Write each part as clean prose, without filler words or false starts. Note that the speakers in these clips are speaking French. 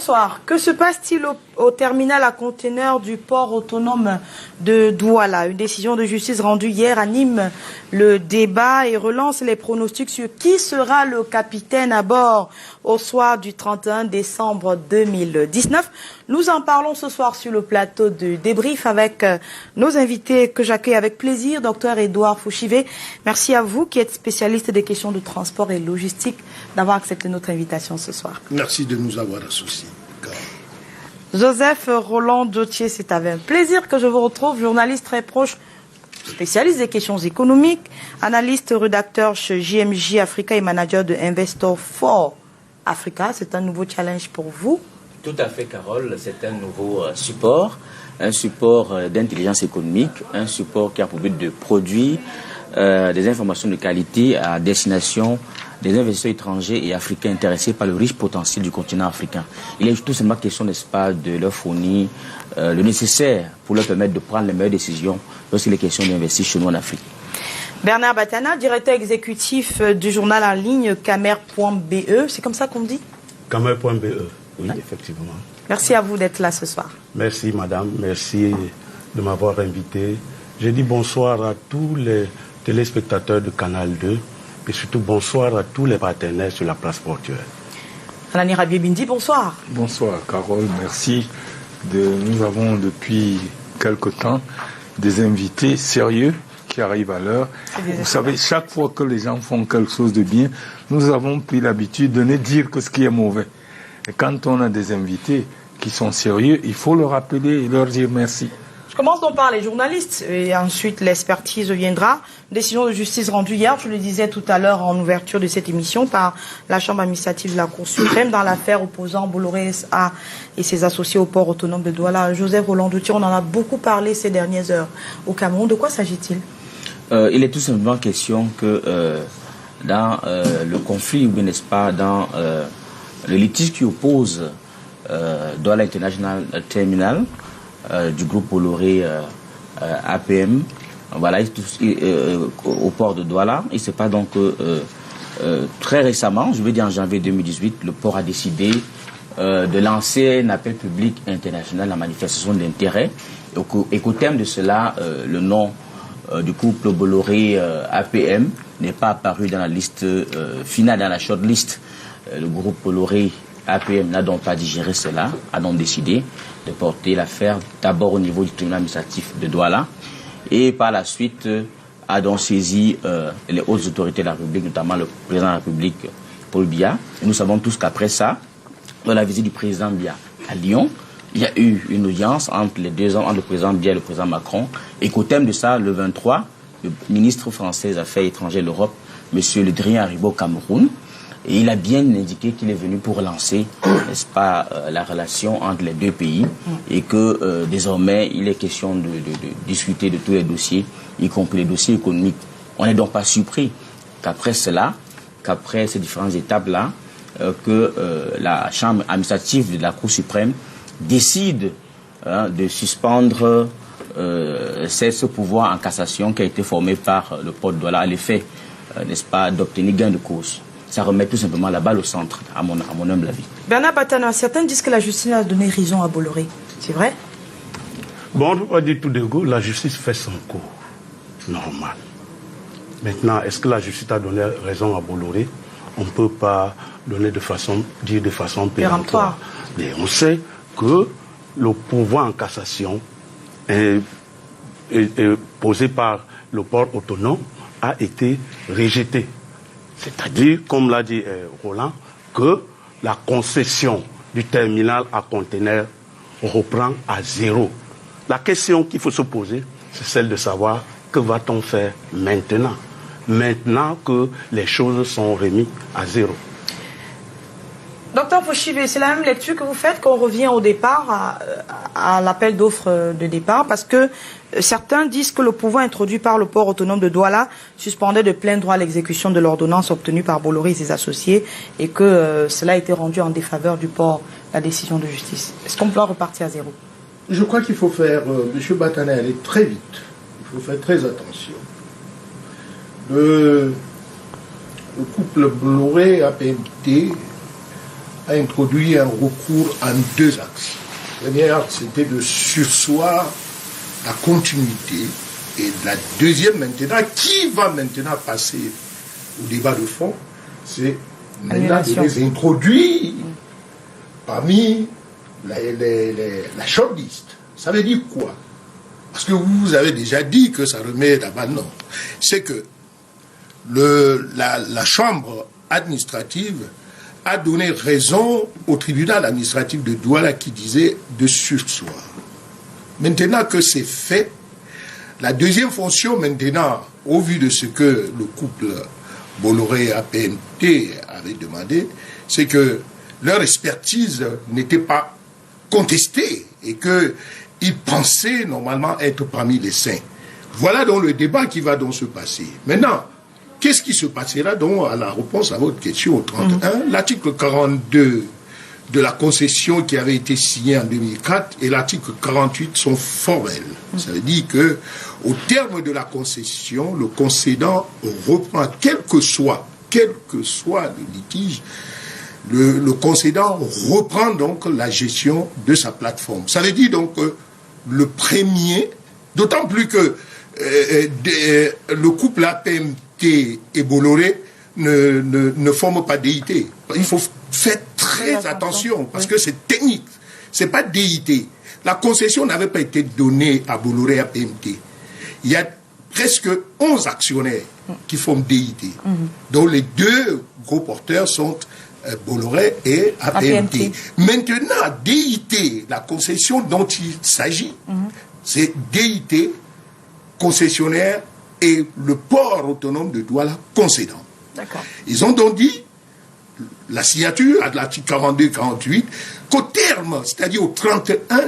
bonsoir. Que se passe-t-il au terminal à conteneurs du port autonome de Douala? Une décision de justice rendue hier anime le débat et relance les pronostics sur qui sera le capitaine à bord au soir du 31 décembre 2019. Nous en parlons ce soir sur le plateau de débrief avec nos invités que j'accueille avec plaisir. Dr Edouard Fouchivé, merci à vous qui êtes spécialiste des questions de transport et logistique d'avoir accepté notre invitation ce soir. Merci de nous avoir associés. Joseph Roland Dautier, c'est avec un plaisir que je vous retrouve, journaliste très proche, spécialiste des questions économiques, analyste, rédacteur chez JMJ Africa et manager de Investor for Africa. C'est un nouveau challenge pour vous? Tout à fait, Carole. C'est un nouveau support, un support d'intelligence économique, un support qui a pour but de produire des informations de qualité à destination des investisseurs étrangers et africains intéressés par le riche potentiel du continent africain. Il est tout simplement question, n'est-ce pas, de leur fournir le nécessaire pour leur permettre de prendre les meilleures décisions lorsqu'il est question d'investir chez nous en Afrique. Bernard Batana, directeur exécutif du journal en ligne Camer.be, c'est comme ça qu'on dit? Camer.be, oui, effectivement. Merci à vous d'être là ce soir. Merci madame, merci de m'avoir invité. Je dis bonsoir à tous les téléspectateurs de Canal 2 et surtout bonsoir à tous les partenaires sur la place portuaire. Alani Rabier Bindi, bonsoir. Bonsoir Carole, merci. Nous avons depuis quelque temps des invités sérieux qui arrivent à l'heure. Vous savez, chaque fois que les gens font quelque chose de bien, nous avons pris l'habitude de ne dire que ce qui est mauvais. Et quand on a des invités qui sont sérieux, il faut leur appeler et leur dire merci. Je commence donc par les journalistes et ensuite l'expertise viendra. Décision de justice rendue hier, je le disais tout à l'heure en ouverture de cette émission, par la Chambre administrative de la Cour suprême dans l'affaire opposant Bolloré S.A. et ses associés au port autonome de Douala. Joseph Roland Dautier, on en a beaucoup parlé ces dernières heures au Cameroun. De quoi s'agit-il? Il est tout simplement question que dans le conflit, ou bien n'est-ce pas, dans le litige qui oppose Douala International Terminal, du groupe Bolloré APM, voilà, au port de Douala. Il se passe donc très récemment, je veux dire en janvier 2018, le port a décidé de lancer un appel public international en manifestation d'intérêt et qu'au terme de cela, le nom du couple Bolloré APM n'est pas apparu dans la liste finale, dans la shortlist. Le groupe Bolloré APM n'a donc pas digéré cela, a donc décidé de porter l'affaire d'abord au niveau du tribunal administratif de Douala et par la suite a donc saisi les hautes autorités de la République, notamment le président de la République, Paul Biya. Et nous savons tous qu'après ça, dans la visite du président Biya à Lyon, il y a eu une audience entre les deux hommes, entre le président Biya et le président Macron, et qu'au thème de ça, le 23, le ministre français des Affaires étrangères de l'Europe, M. Le Drian, arrive au Cameroun. Et il a bien indiqué qu'il est venu pour relancer, n'est-ce pas, la relation entre les deux pays et que désormais il est question de discuter de tous les dossiers, y compris les dossiers économiques. On n'est donc pas surpris qu'après cela, qu'après ces différentes étapes-là, que la Chambre administrative de la Cour suprême décide de suspendre ce pouvoir en cassation qui a été formé par le port de Douala à l'effet, n'est-ce pas, d'obtenir gain de cause. Ça remet tout simplement la balle au centre, à mon humble avis. Bernard Batana, certains disent que la justice a donné raison à Bolloré. C'est vrai? Bon, on ne peut pas dire tout de go, la justice fait son cours. Normal. Maintenant, est-ce que la justice a donné raison à Bolloré? On ne peut pas dire de façon péremptoire. Mais on sait que le pouvoir en cassation est posé par le port autonome a été rejeté. C'est-à-dire, comme l'a dit Roland, que la concession du terminal à conteneurs reprend à zéro. La question qu'il faut se poser, c'est celle de savoir que va-t-on faire maintenant, maintenant que les choses sont remises à zéro. Docteur Fouchivé, c'est la même lecture que vous faites qu'on revient au départ, à l'appel d'offres de départ, parce que certains disent que le pouvoir introduit par le port autonome de Douala suspendait de plein droit l'exécution de l'ordonnance obtenue par Bolloré et ses associés et que cela a été rendu en défaveur du port, la décision de justice. Est-ce qu'on peut repartir à zéro? Je crois qu'il faut faire, M. Batana, aller très vite. Il faut faire très attention. Le couple Bolloré APMT a introduit un recours en 2 axes. Le premier axe, c'était de surseoir la continuité. Et la deuxième maintenant, qui va maintenant passer au débat de fond, c'est maintenant de les introduire parmi la shortlist. Ça veut dire quoi? Parce que vous avez déjà dit que ça remet là-bas, non. C'est que la chambre administrative a donné raison au tribunal administratif de Douala qui disait de surseoir. Maintenant que c'est fait, la deuxième fonction maintenant, au vu de ce que le couple Bolloré-APMT avait demandé, c'est que leur expertise n'était pas contestée et qu'ils pensaient normalement être parmi les saints. Voilà donc le débat qui va donc se passer. Maintenant, qu'est-ce qui se passera donc à la réponse à votre question au 31? L'article 42 de la concession qui avait été signée en 2004 et l'article 48 sont formels. Ça veut dire que au terme de la concession, le concédant reprend, quel que soit le litige, le concédant reprend donc la gestion de sa plateforme. Ça veut dire donc que le premier, d'autant plus que le couple APMT et Bolloré ne forment pas DIT. Il faut faire très attention parce que c'est technique. C'est pas DIT. La concession n'avait pas été donnée à Bolloré APMT. Il y a presque 11 actionnaires qui forment DIT. dont les 2 gros porteurs sont Bolloré et APMT. Maintenant, DIT, la concession dont il s'agit, c'est DIT, concessionnaire, et le port autonome de Douala, concédant. Ils ont donc dit, la signature à l'article 42-48, qu'au terme, c'est-à-dire au 31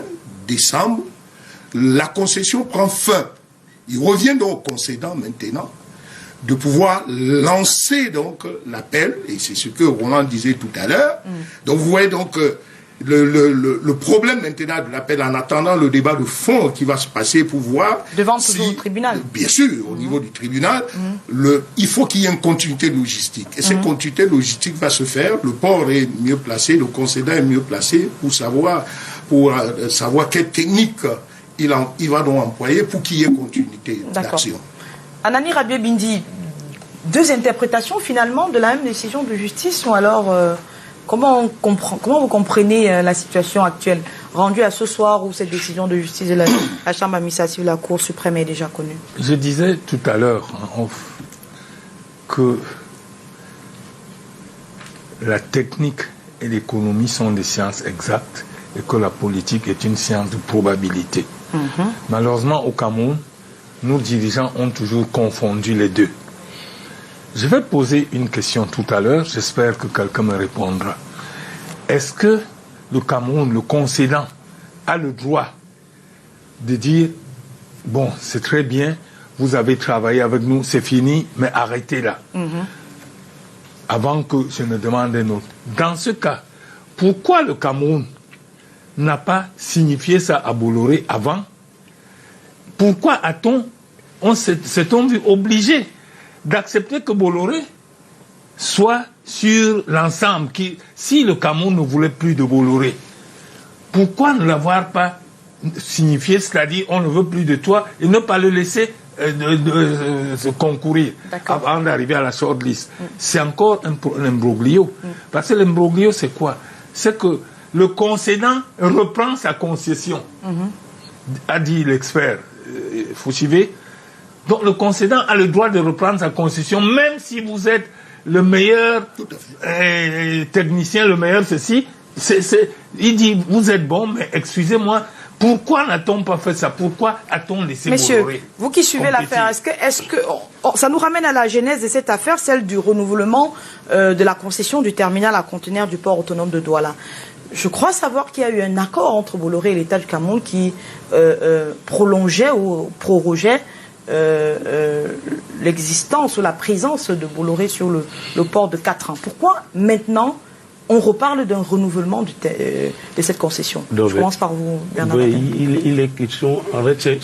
décembre, la concession prend fin. Il revient donc au concédant maintenant de pouvoir lancer donc l'appel, et c'est ce que Roland disait tout à l'heure. Donc vous voyez donc le problème maintenant de l'appel, en attendant le débat de fond qui va se passer pour voir... Devant toujours le tribunal. Bien sûr, au niveau du tribunal, il faut qu'il y ait une continuité logistique. Et cette continuité logistique va se faire, le port est mieux placé, le concédant est mieux placé pour savoir quelle technique il va donc employer pour qu'il y ait continuité d'action. Anani Rabié-Bindi, 2 interprétations finalement de la même décision de justice, ou alors comment vous comprenez la situation actuelle rendue à ce soir où cette décision de justice de la Chambre administrative de la Cour suprême est déjà connue? Je disais tout à l'heure en off que la technique et l'économie sont des sciences exactes et que la politique est une science de probabilité. Malheureusement, au Cameroun, nos dirigeants ont toujours confondu les deux. Je vais poser une question tout à l'heure, j'espère que quelqu'un me répondra. Est-ce que le Cameroun, le concédant, a le droit de dire « Bon, c'est très bien, vous avez travaillé avec nous, c'est fini, mais arrêtez là. Avant que je ne demande un autre. Dans ce cas, pourquoi le Cameroun n'a pas signifié ça à Bolloré avant? Pourquoi s'est-on vu obligé d'accepter que Bolloré soit sur l'ensemble? Si le Cameroun ne voulait plus de Bolloré, pourquoi ne l'avoir pas signifié, c'est-à-dire on ne veut plus de toi, et ne pas le laisser se concourir avant d'arriver à la shortlist? C'est encore un imbroglio. Parce que l'imbroglio, c'est quoi? C'est que le concédant reprend sa concession, a dit l'expert Fouchivé. Donc le concédant a le droit de reprendre sa concession, même si vous êtes le meilleur technicien, le meilleur ceci. Il dit, vous êtes bon, mais excusez-moi, pourquoi n'a-t-on pas fait ça? Pourquoi a-t-on laissé Messieurs, vous qui suivez l'affaire, est-ce que ça nous ramène à la genèse de cette affaire, celle du renouvellement de la concession du terminal à conteneurs du port autonome de Douala? Je crois savoir qu'il y a eu un accord entre Bolloré et l'État du Cameroun qui prolongeait ou prorogeait l'existence ou la présence de Bolloré sur le port de 4 ans. Pourquoi maintenant on reparle d'un renouvellement de cette concession? Je commence par vous, Bernard. Oui, il est question, en fait,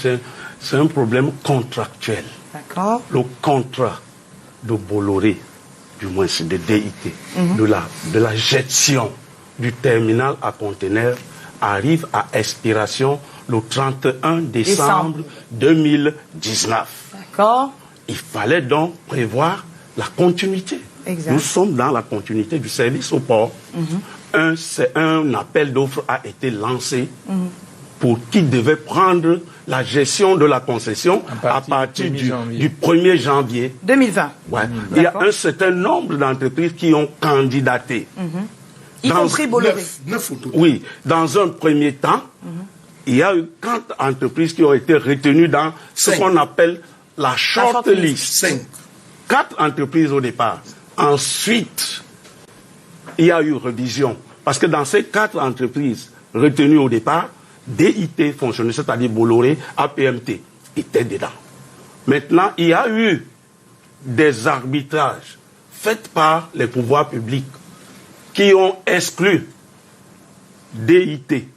c'est un problème contractuel. D'accord. Le contrat de Bolloré, du moins c'est de DIT, de la gestion du terminal à conteneurs arrive à expiration le 31 décembre 2019. D'accord. Il fallait donc prévoir la continuité. Exact. Nous sommes dans la continuité du service au port. Un appel d'offres a été lancé pour qui devait prendre la gestion de la concession à partir du 1er janvier 2020. Ouais. Il y a un certain nombre d'entreprises qui ont candidaté. Y compris Bolloré. 9 autos. Oui, dans un premier temps, il y a eu 4 entreprises qui ont été retenues dans ce 5. qu'on appelle la shortlist. 5. 4 entreprises au départ. Ensuite, il y a eu révision. Parce que dans ces 4 entreprises retenues au départ, DIT fonctionnait, c'est-à-dire Bolloré, APMT, était dedans. Maintenant, il y a eu des arbitrages faits par les pouvoirs publics qui ont exclu DIT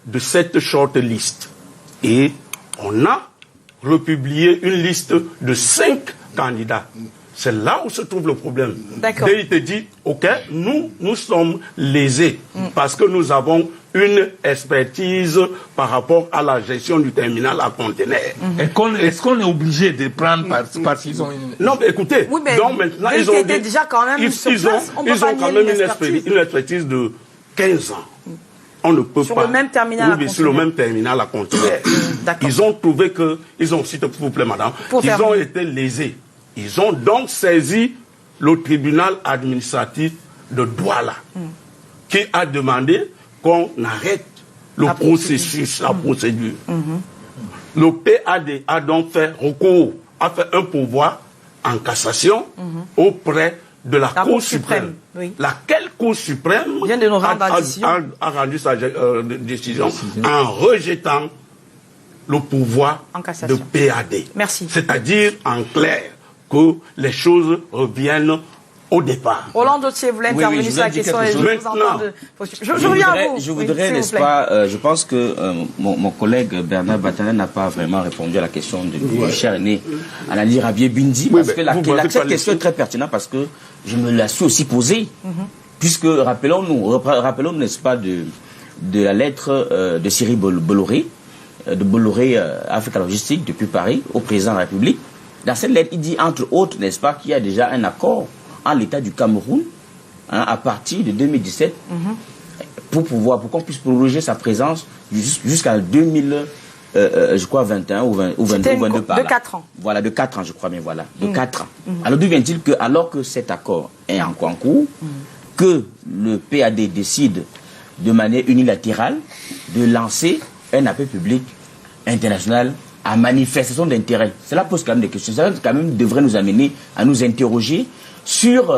de cette shortlist. Et on a republié une liste de 5 candidats. C'est là où se trouve le problème. D'accord. DIT dit, OK, nous sommes lésés parce que nous avons une expertise par rapport à la gestion du terminal à conteneurs. Est-ce qu'on est obligé de prendre parce qu'ils ont une... Non, mais écoutez, Oui, mais donc maintenant, DIT ils ont était déjà quand même sur place, on peut pas quand nier même une expertise de 15 ans. On ne peut Sur pas. le même terminal à Oui, mais sur le conteneurs. même terminal à conteneurs. D'accord. Ils ont trouvé que, s'il te plaît, madame, Pour ils ont terminer. été lésés. Ils ont donc saisi le tribunal administratif de Douala, qui a demandé qu'on arrête le processus, la procédure. Le PAD a donc fait recours, a fait un pourvoi en cassation auprès de la Cour suprême. Oui. Laquelle Cour suprême Vient de nous rendre la décision. a rendu sa décision en rejetant le pouvoir En cassation. de PAD. Merci. C'est-à-dire, en clair, que les choses reviennent au départ. Roland Dottier voulait Oui, intervenir je sur la voudrais dire question et je quelque vous chose. entends. Je reviens à vous. Je Oui, voudrais, s'il vous n'est-ce plaît. pas, je pense que mon collègue Bernard Batanen n'a pas vraiment répondu à la question du cher aîné Anali Rabier Bindi, parce que cette question est très pertinente, parce que je me la suis aussi posée, puisque rappelons-nous, n'est-ce pas, de la lettre de Cyril Bolloré, de Bolloré Africa Logistique depuis Paris, au président de la République. Dans cette lettre, il dit, entre autres, n'est-ce pas, qu'il y a déjà un accord en l'État du Cameroun, à partir de 2017, pour qu'on puisse proroger sa présence jusqu'à 2021 ou 22 par là. De 4 ans. Voilà, de 4 ans, je crois, mais voilà, de 4 ans. Alors d'où vient-il que, alors que cet accord est en cours, que le PAD décide de manière unilatérale de lancer un appel public international à manifestation d'intérêt. Cela pose quand même des questions. Cela quand même devrait nous amener à nous interroger sur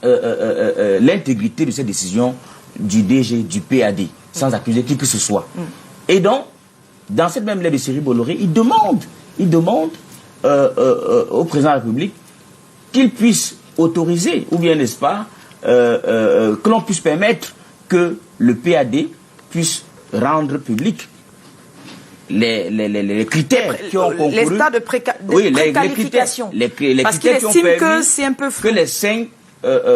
l'intégrité de cette décision du DG, du PAD, sans accuser qui que ce soit. Et donc, dans cette même lettre de Cyril Bolloré, il demande au président de la République qu'il puisse autoriser, ou bien, n'est-ce pas, que l'on puisse permettre que le PAD puisse rendre public les critères qui ont concouru. Les stades de préqualification. Les Parce qu'il critères qui ont estime que permis c'est un peu flou. que les 5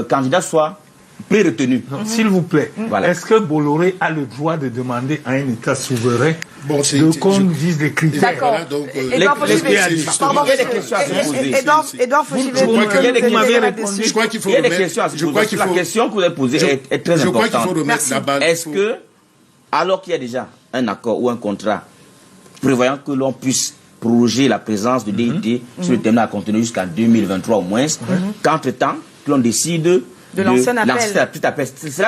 candidats soient pré-retenus. S'il vous plaît, Voilà. est-ce que Bolloré a le droit de demander à un État souverain qu'on je- dise les critères? D'accord. Voilà, donc, Edouard les Fauchivet. PAD. Pardon, Il y a des questions à se poser. Edouard Fauchivet. Je crois que- Il y a des vous questions. avez répondu. Je crois qu'il faut Il y a des remettre- questions à se je poser. crois qu'il La faut- question que vous avez posée est très Je crois qu'il importante. faut remettre Merci. la balle. Est-ce que, alors qu'il y a déjà un accord ou un contrat prévoyant que l'on puisse proroger la présence de DIT sur le terminal à conteneurs jusqu'en 2023 au moins, qu'entre-temps, que l'on décide de lancer un appel. Cela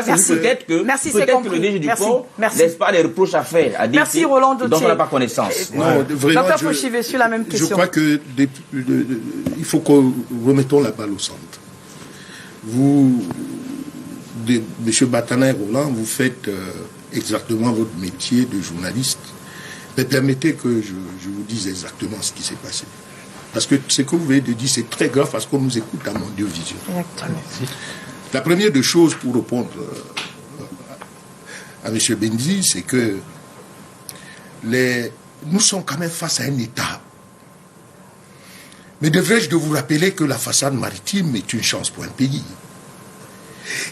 Merci. c'est peut-être que, Merci, c'est peut-être que compris. le DG du Merci. port Merci. laisse pas les reproches à faire à DIT Merci, Roland dont Dottier. on n'a pas connaissance. Non, vraiment, Docteur Fauchivet, sur la même je question. crois que il faut que remettons la balle au centre. Vous, M. Batanin et Roland, vous faites exactement votre métier de journaliste. Mais permettez que je vous dise exactement ce qui s'est passé. Parce que ce que vous venez de dire, c'est très grave parce qu'on nous écoute à Mondiovision. Exactement. La première des choses pour répondre à M. Benzi, c'est que nous sommes quand même face à un État. Mais devrais-je de vous rappeler que la façade maritime est une chance pour un pays.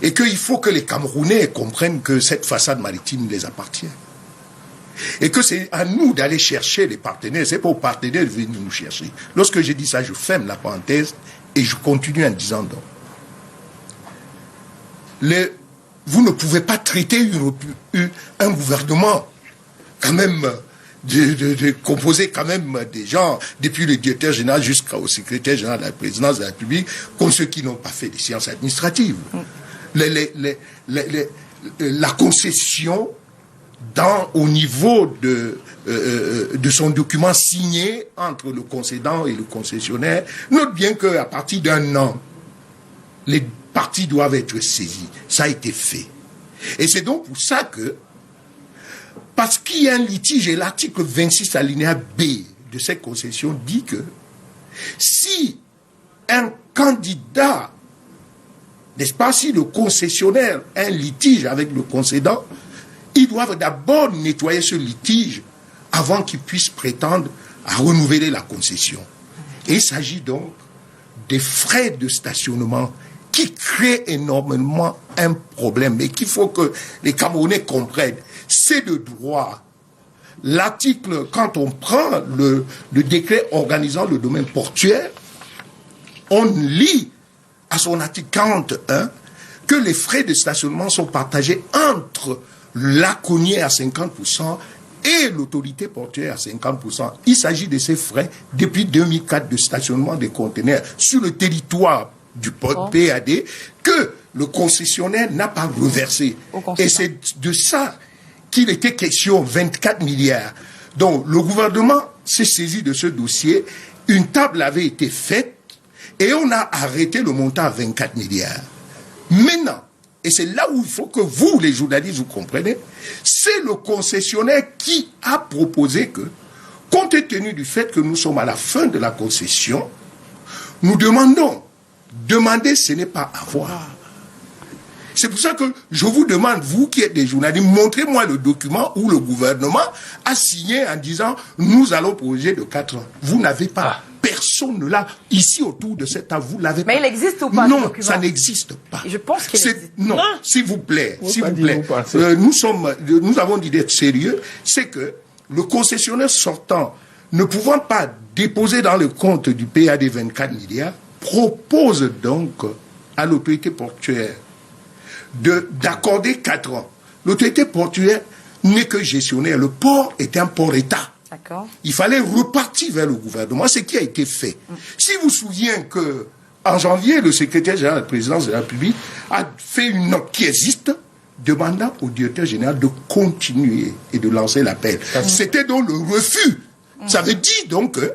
Et qu'il faut que les Camerounais comprennent que cette façade maritime les appartient. Et que c'est à nous d'aller chercher les partenaires. C'est pas aux partenaires de venir nous chercher. Lorsque je dis ça, je ferme la parenthèse et je continue en disant donc. Vous ne pouvez pas traiter un gouvernement quand même composé quand même des gens, depuis le directeur général jusqu'au secrétaire général de la présidence de la République, comme ceux qui n'ont pas fait des sciences administratives. La concession au niveau de son document signé entre le concédant et le concessionnaire, note bien qu'à partir d'un an, les parties doivent être saisies. Ça a été fait. Et c'est donc pour ça que, parce qu'il y a un litige, et l'article 26 alinéa B de cette concession dit que si un candidat, n'est-ce pas, si le concessionnaire a un litige avec le concédant, ils doivent d'abord nettoyer ce litige avant qu'ils puissent prétendre à renouveler la concession. Et il s'agit donc des frais de stationnement qui créent énormément un problème et qu'il faut que les Camerounais comprennent. C'est de droit. L'article, quand on prend le décret organisant le domaine portuaire, on lit à son article 41 que les frais de stationnement sont partagés entre l'aconier à 50% et l'autorité portuaire à 50%. Il s'agit de ces frais depuis 2004 de stationnement des conteneurs sur le territoire du PAD que le concessionnaire n'a pas reversé. Et c'est de ça qu'il était question, 24 milliards. Donc le gouvernement s'est saisi de ce dossier, une table avait été faite et on a arrêté le montant à 24 milliards. Maintenant, et c'est là où il faut que vous, les journalistes, vous compreniez, c'est le concessionnaire qui a proposé que, compte tenu du fait que nous sommes à la fin de la concession, nous demandons. Demander, ce n'est pas avoir. C'est pour ça que je vous demande, vous qui êtes des journalistes, montrez-moi le document où le gouvernement a signé en disant « Nous allons projet de 4 ans ». Vous n'avez pas. Personne ne l'a. Ici, autour de cette table, vous l'avez pas. Mais il existe ou pas? Non, ça n'existe pas. Je pense qu'il existe. Non, s'il vous plaît, s'il vous plaît. Nous avons dit d'être sérieux. C'est que le concessionnaire sortant, ne pouvant pas déposer dans le compte du PAD 24 milliards, propose donc à l'autorité portuaire d'accorder 4 ans. L'autorité portuaire n'est que gestionnaire. Le port est un port État. Il fallait repartir vers le gouvernement, ce qui a été fait. Si vous vous souvenez que en janvier, le secrétaire général de la présidence de la République a fait une note qui existe, demandant au directeur général de continuer et de lancer l'appel. C'était donc le refus. Ça veut dire donc que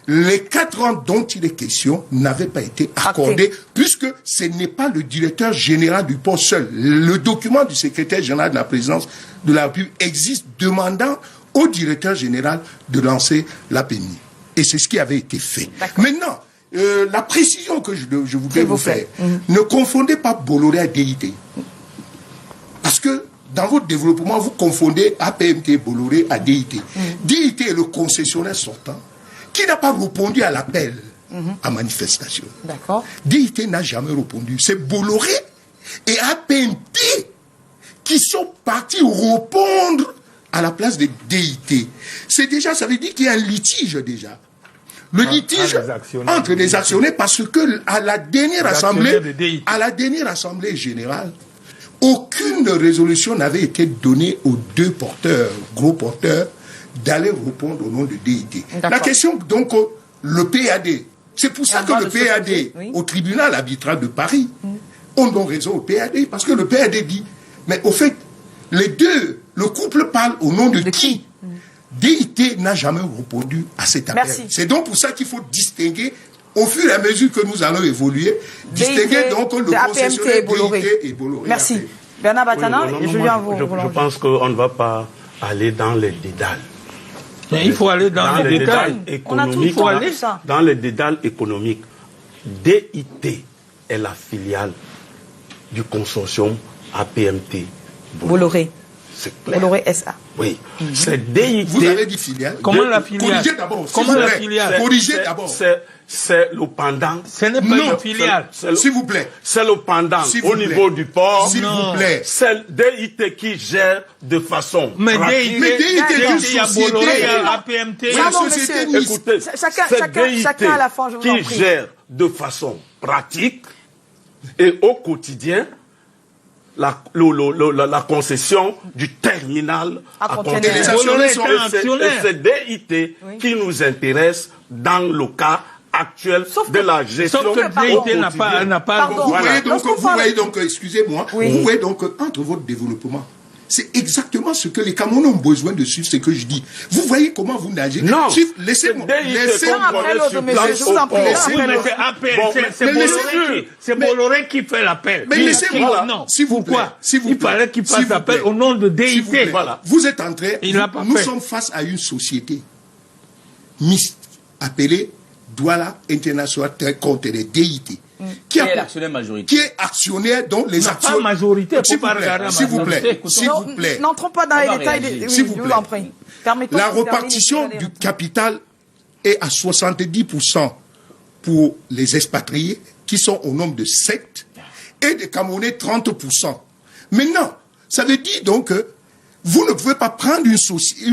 les 4 ans dont il est question n'avaient pas été accordés, puisque ce n'est pas le directeur général du port seul. Le document du secrétaire général de la présidence de la République existe demandant au directeur général de lancer l'APMI. Et c'est ce qui avait été fait. Maintenant, la précision que je voudrais vous faire, ne confondez pas Bolloré à DIT. Parce que dans votre développement, vous confondez APMT Bolloré à DIT. DIT est le concessionnaire sortant qui n'a pas répondu à l'appel à manifestation. DIT n'a jamais répondu. C'est Bolloré et APMT qui sont partis répondre à la place de DIT. C'est déjà, ça veut dire qu'il y a un litige déjà. Le litige entre les actionnaires, parce que à la dernière assemblée générale, aucune résolution n'avait été donnée aux deux porteurs, gros porteurs, d'aller répondre au nom de DIT. La question, donc, le PAD, c'est pour ça que le PAD, au tribunal arbitral de Paris, on donne raison au PAD, parce que le PAD dit, mais au fait, les deux, le couple parle au nom de qui? DIT n'a jamais répondu à cet appel. C'est donc pour ça qu'il faut distinguer, au fur et à mesure que nous allons évoluer, distinguer donc le concessionnaire DIT et Bolloré. Merci. Bernard Batana, je viens à vous. Je pense qu'on ne va pas aller dans les dédales. Il faut aller dans les détails économiques. Dans les dédales économiques, DIT est la filiale du consortium APMT Bolloré. c'est clair. Bolloré SA. Oui, c'est DIT. Vous avez dit filiale. Comment la filiale? Corrigez d'abord. Comment la filiale? Corrigez d'abord. C'est le pendant. Ce n'est pas Non, une filiale. S'il vous plaît. C'est le pendant S'il vous au plaît. niveau du port. S'il vous plaît. C'est DIT qui gère de façon Mais pratique. Mais DIT est une il y a société. Bolloré, il y a APMT. Oui, Pardon, la société monsieur. mixte. Écoutez, Chacun à la fin, je vous en qui prie. gère de façon pratique et au quotidien la concession du terminal À conteneurs. Et les conteneurs. actionnaires Bolloré sont est un actionnaire. Et c'est DIT qui nous intéresse dans le cas actuel Sauf de que- la gestion Sauf que au DIT n'a quotidien. pas Pardon. Vous Voilà. voyez donc, excusez-moi, Oui. vous voyez donc entre votre développement, c'est exactement ce que les Camerounais ont besoin de suivre, ce que je dis. Vous voyez comment vous nagez. Non. Laissez-moi. C'est DIT Laissez-moi. qu'on après connaît l'autre, sur monsieur, place je vous au en prie. port. Laissez- Oui, mais c'est APL, Bon, c'est mais Bolloré c'est mais- Bolloré qui fait l'appel. Mais laissez-moi. Non, S'il vous plaît. pourquoi S'il vous il plaît. fallait qu'il S'il fasse vous appel plaît. au nom de S'il vous plaît. DIT. Voilà. Vous êtes en train. Il l'a pas Nous fait. sommes face à une société mixte appelée Douala International Container, DIT. Qui est l'actionnaire majoritaire? Qui est actionnaire dont les Non, actions. pas majorité, S'il faut pas vous plaît, regarder la s'il vous plaît, majorité. s'il Non, vous plaît. n'entrons pas dans On les va détails. réagir. Oui, S'il vous je plaît. vous en prie. Permettons La qu'on termine repartition et du puis capital est à 70% pour les expatriés, qui sont au nombre de 7, et des Camerounais 30%. Maintenant, ça veut dire donc que vous ne pouvez pas prendre une société,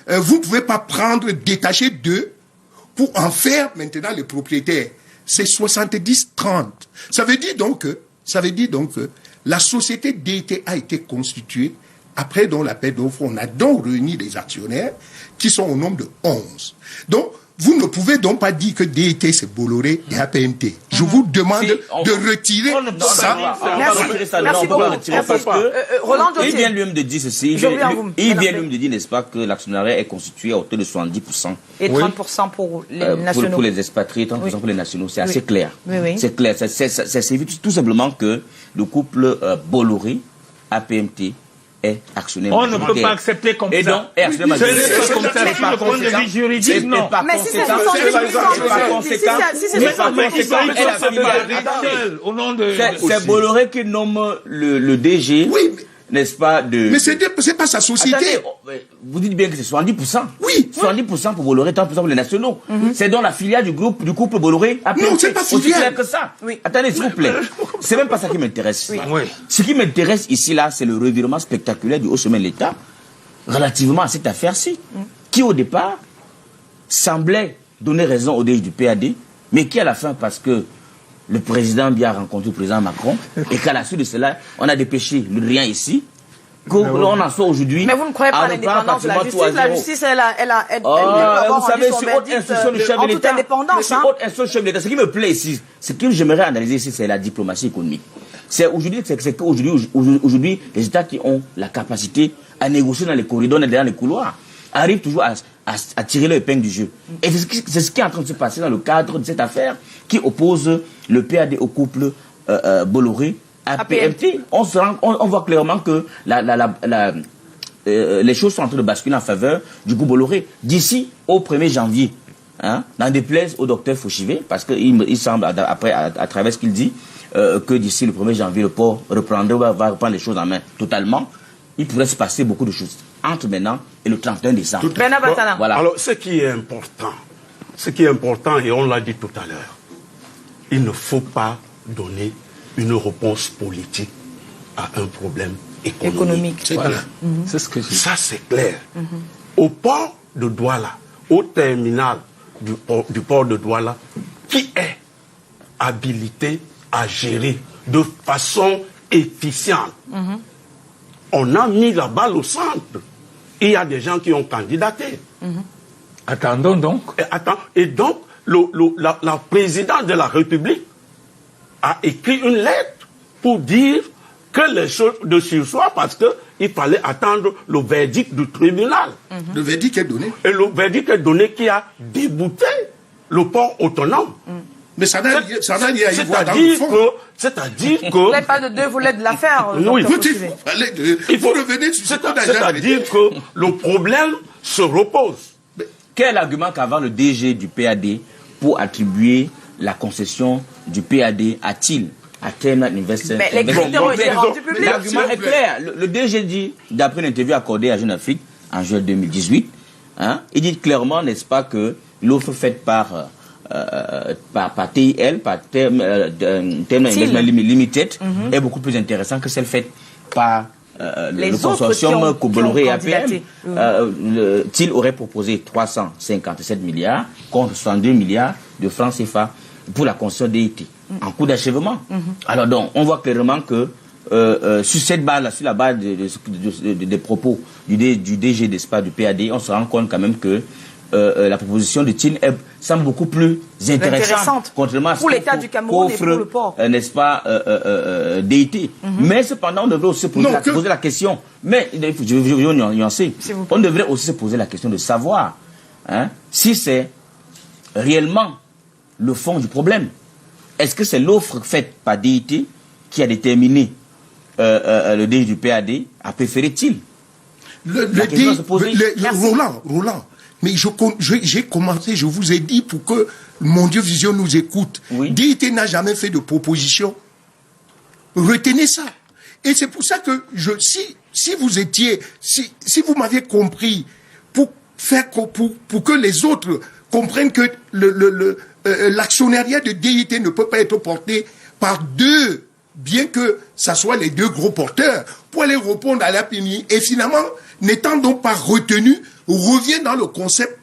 vous ne pouvez pas prendre, détacher d'eux pour en faire maintenant les propriétaires. C'est 70-30. Ça veut dire donc que la société DIT a été constituée après donc l'appel d'offres. On a donc réuni des actionnaires qui sont au nombre de 11. Donc, vous ne pouvez donc pas dire que DIT c'est Bolloré et APMT. Je vous demande Si, on- de retirer on ne peut pas ça. dire ça. On Merci. va retirer ça. Merci Non, on peut pas beaucoup. retirer Merci. parce que Roland il Gauthier. vient lui-même de dire ceci. Je reviens à vous, Il vient Madame lui-même de dire, n'est-ce pas, que l'actionnariat est constitué à hauteur de 70%. Et Oui. 30% pour les nationaux. Pour les expatriés, 30% pour les nationaux. C'est assez clair. Oui, oui. C'est clair. C'est tout simplement que le couple Bolloré, APMT, est actionnaire On ne majoritaire. peut pas accepter comme Et ça. donc, est actionnaire Ce n'est majoritaire. pas comme ça Et sur par le point de conséquent- vue juridique, et non. par Mais si c'est conséquent- 70%, et par si conséquent- c'est et par Mais conséquent, ils elle a sont filiale. séparés au nom de... C'est Bolloré qui nomme le DG, Oui, n'est-ce pas, de... Mais c'est pas sa société. Attendez, vous dites bien que c'est 70%. Oui. 70% pour Bolloré, 30% pour les nationaux. C'est donc la filiale du couple Bolloré. Non, c'est pas aussi filiale. clair que ça. Oui. Attendez, s'il vous plaît. C'est même pas ça qui m'intéresse. Oui. Ce qui m'intéresse ici, là, c'est le revirement spectaculaire du haut sommet de l'État relativement à cette affaire-ci, qui au départ semblait donner raison au DG du PAD, mais qui à la fin, parce que le président Biya a rencontré le président Macron, et qu'à la suite de cela, on a dépêché le rien ici, qu'on en soit aujourd'hui. Mais vous ne croyez pas à l'indépendance de la justice. La justice, elle vous savez, sur haute institution du chef de en toute l'État. indépendance. Sur haute institution du chef de l'État. Ce qui me plaît ici, ce que j'aimerais analyser ici, c'est la diplomatie économique. C'est qu'aujourd'hui, les États qui ont la capacité à négocier dans les corridors, dans les couloirs, arrivent toujours à tirer leur épingle du jeu. Et c'est ce qui est en train de se passer dans le cadre de cette affaire qui oppose le PAD au couple Bolloré à PMT. On voit clairement que les choses sont en train de basculer en faveur du groupe Bolloré. D'ici au 1er janvier, n'en déplaise au docteur Fauchivé, parce qu'il semble, après, à travers ce qu'il dit, que d'ici le 1er janvier, le port va reprendre les choses en main totalement. Il pourrait se passer beaucoup de choses entre maintenant et le 31 décembre. Voilà. Alors, ce qui est important, et on l'a dit tout à l'heure, il ne faut pas donner une réponse politique à un problème économique. C'est Voilà. clair. C'est ce que j'ai dit. Ça, c'est clair. Au port de Douala, au terminal du port de Douala, qui est habilité à gérer de façon efficiente. On a mis la balle au centre. Il y a des gens qui ont candidaté. Attendons donc. Et donc, la présidente de la République a écrit une lettre pour dire que les choses de sursoir parce qu'il fallait attendre le verdict du tribunal. Le verdict est donné. Et le verdict est donné qui a débouté le port autonome. Mais ça n'a rien à y voir dans le fond. C'est-à-dire que... Vous n'avez pas de deux volets de l'affaire. Oui, il faut revenir sur ce qu'on a déjà c'est-à-dire que le problème se repose. Quel est l'argument qu'avant le DG du PAD pour attribuer la concession du PAD à TIL? à Terminal Investment. Mais les critères ont été rendus publics. L'argument est clair. Le DG dit, d'après une interview accordée à Jeune Afrique en juin 2018, hein, il dit clairement, n'est-ce pas, que l'offre faite par TIL, par Terminal Investment Limited, est beaucoup plus intéressante que celle faite par le consortium Bolloré et APM. TIL aurait proposé 357 milliards contre 62 milliards de francs CFA pour la construction d'EIT, en cours d'achèvement. Alors donc, on voit clairement que sur cette base-là, sur la base des propos du DG d'ESPA, du PAD, on se rend compte quand même que la proposition de TIL semble beaucoup plus intéressante, contrairement à ce pour l'État du Cameroun et pour le port, n'est-ce pas, DIT. Mais cependant, on devrait aussi poser la question, mais je veux nuancer, on devrait aussi se poser la question de savoir si c'est réellement le fond du problème. Est-ce que c'est l'offre faite par DIT qui a déterminé le DG du PAD à préférer TIL? Roland, mais j'ai commencé, je vous ai dit pour que Mon Dieu Vision nous écoute. Oui. DIT n'a jamais fait de proposition. Retenez ça. Et c'est pour ça que si vous m'aviez compris, pour que les autres comprennent que l'actionnariat de DIT ne peut pas être porté par deux, bien que ça soit les deux gros porteurs, pour aller répondre à la PMI. Et finalement, n'étant donc pas retenu, revient dans le concept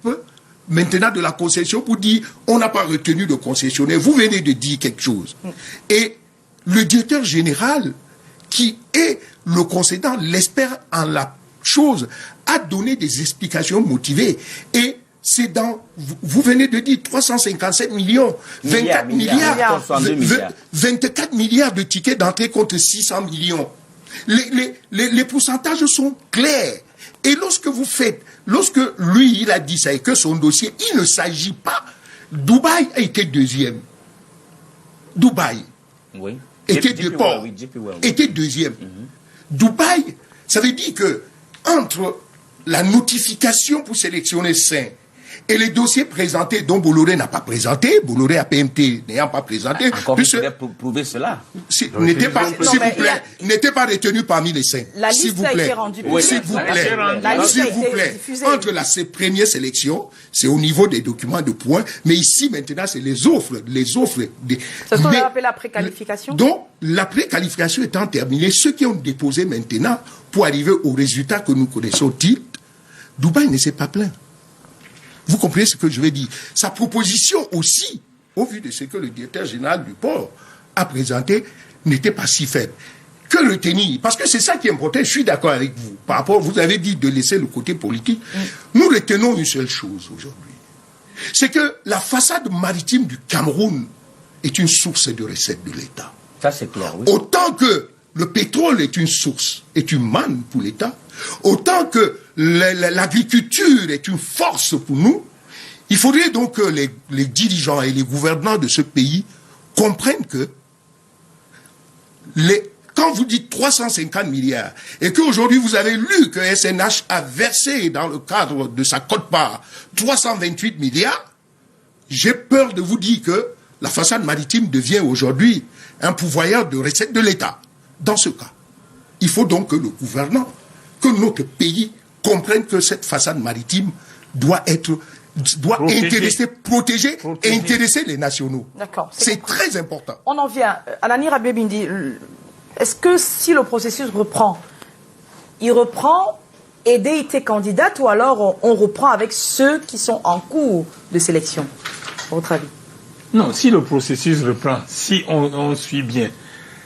maintenant de la concession pour dire on n'a pas retenu de concessionnaire. Vous venez de dire quelque chose. Et le directeur général, qui est le concédant, l'espère en la chose, a donné des explications motivées. Et c'est dans, vous venez de dire 357 millions, 24 milliards, 24 milliards de tickets d'entrée contre 600 millions. Les pourcentages sont clairs. Et lorsque lui, il a dit ça et que son dossier, il ne s'agit pas. Dubaï a été deuxième. Dubaï était était deuxième. Dubaï, ça veut dire que entre la notification pour sélectionner 5 et les dossiers présentés dont Bolloré n'a pas présenté, Bolloré à PMT n'ayant pas présenté, encore pour prouver cela. N'était pas retenu parmi les 5. La liste a été rendue publique. S'il vous plaît, entre la première sélection, c'est au niveau des documents de points, mais ici maintenant c'est les offres. C'est ce qu'on appelle la préqualification. Donc la préqualification étant terminée, ceux qui ont déposé maintenant pour arriver au résultat que nous connaissons, Dubaï ne s'est pas plaint. Vous comprenez ce que je veux dire? Sa proposition aussi, au vu de ce que le directeur général du port a présenté, n'était pas si faible. Que retenir? Parce que c'est ça qui est important, je suis d'accord avec vous. Par rapport, vous avez dit de laisser le côté politique. Nous retenons une seule chose aujourd'hui. C'est que la façade maritime du Cameroun est une source de recettes de l'État. Ça, c'est clair, oui. Autant que le pétrole est une source, est une manne pour l'État, autant que l'agriculture est une force pour nous, il faudrait donc que les dirigeants et les gouvernants de ce pays comprennent que quand vous dites 350 milliards et qu'aujourd'hui vous avez lu que SNH a versé dans le cadre de sa quote-part 328 milliards, j'ai peur de vous dire que la façade maritime devient aujourd'hui un pourvoyeur de recettes de l'État. Dans ce cas, il faut donc que le gouvernement, que notre pays comprenne que cette façade maritime doit intéresser, protéger et intéresser les nationaux. D'accord. C'est très important. On en vient. Alani Rabie-Bindi, est-ce que si le processus reprend, il reprend et DIT candidate ou alors on reprend avec ceux qui sont en cours de sélection, à votre avis? Non, si le processus reprend, si on suit bien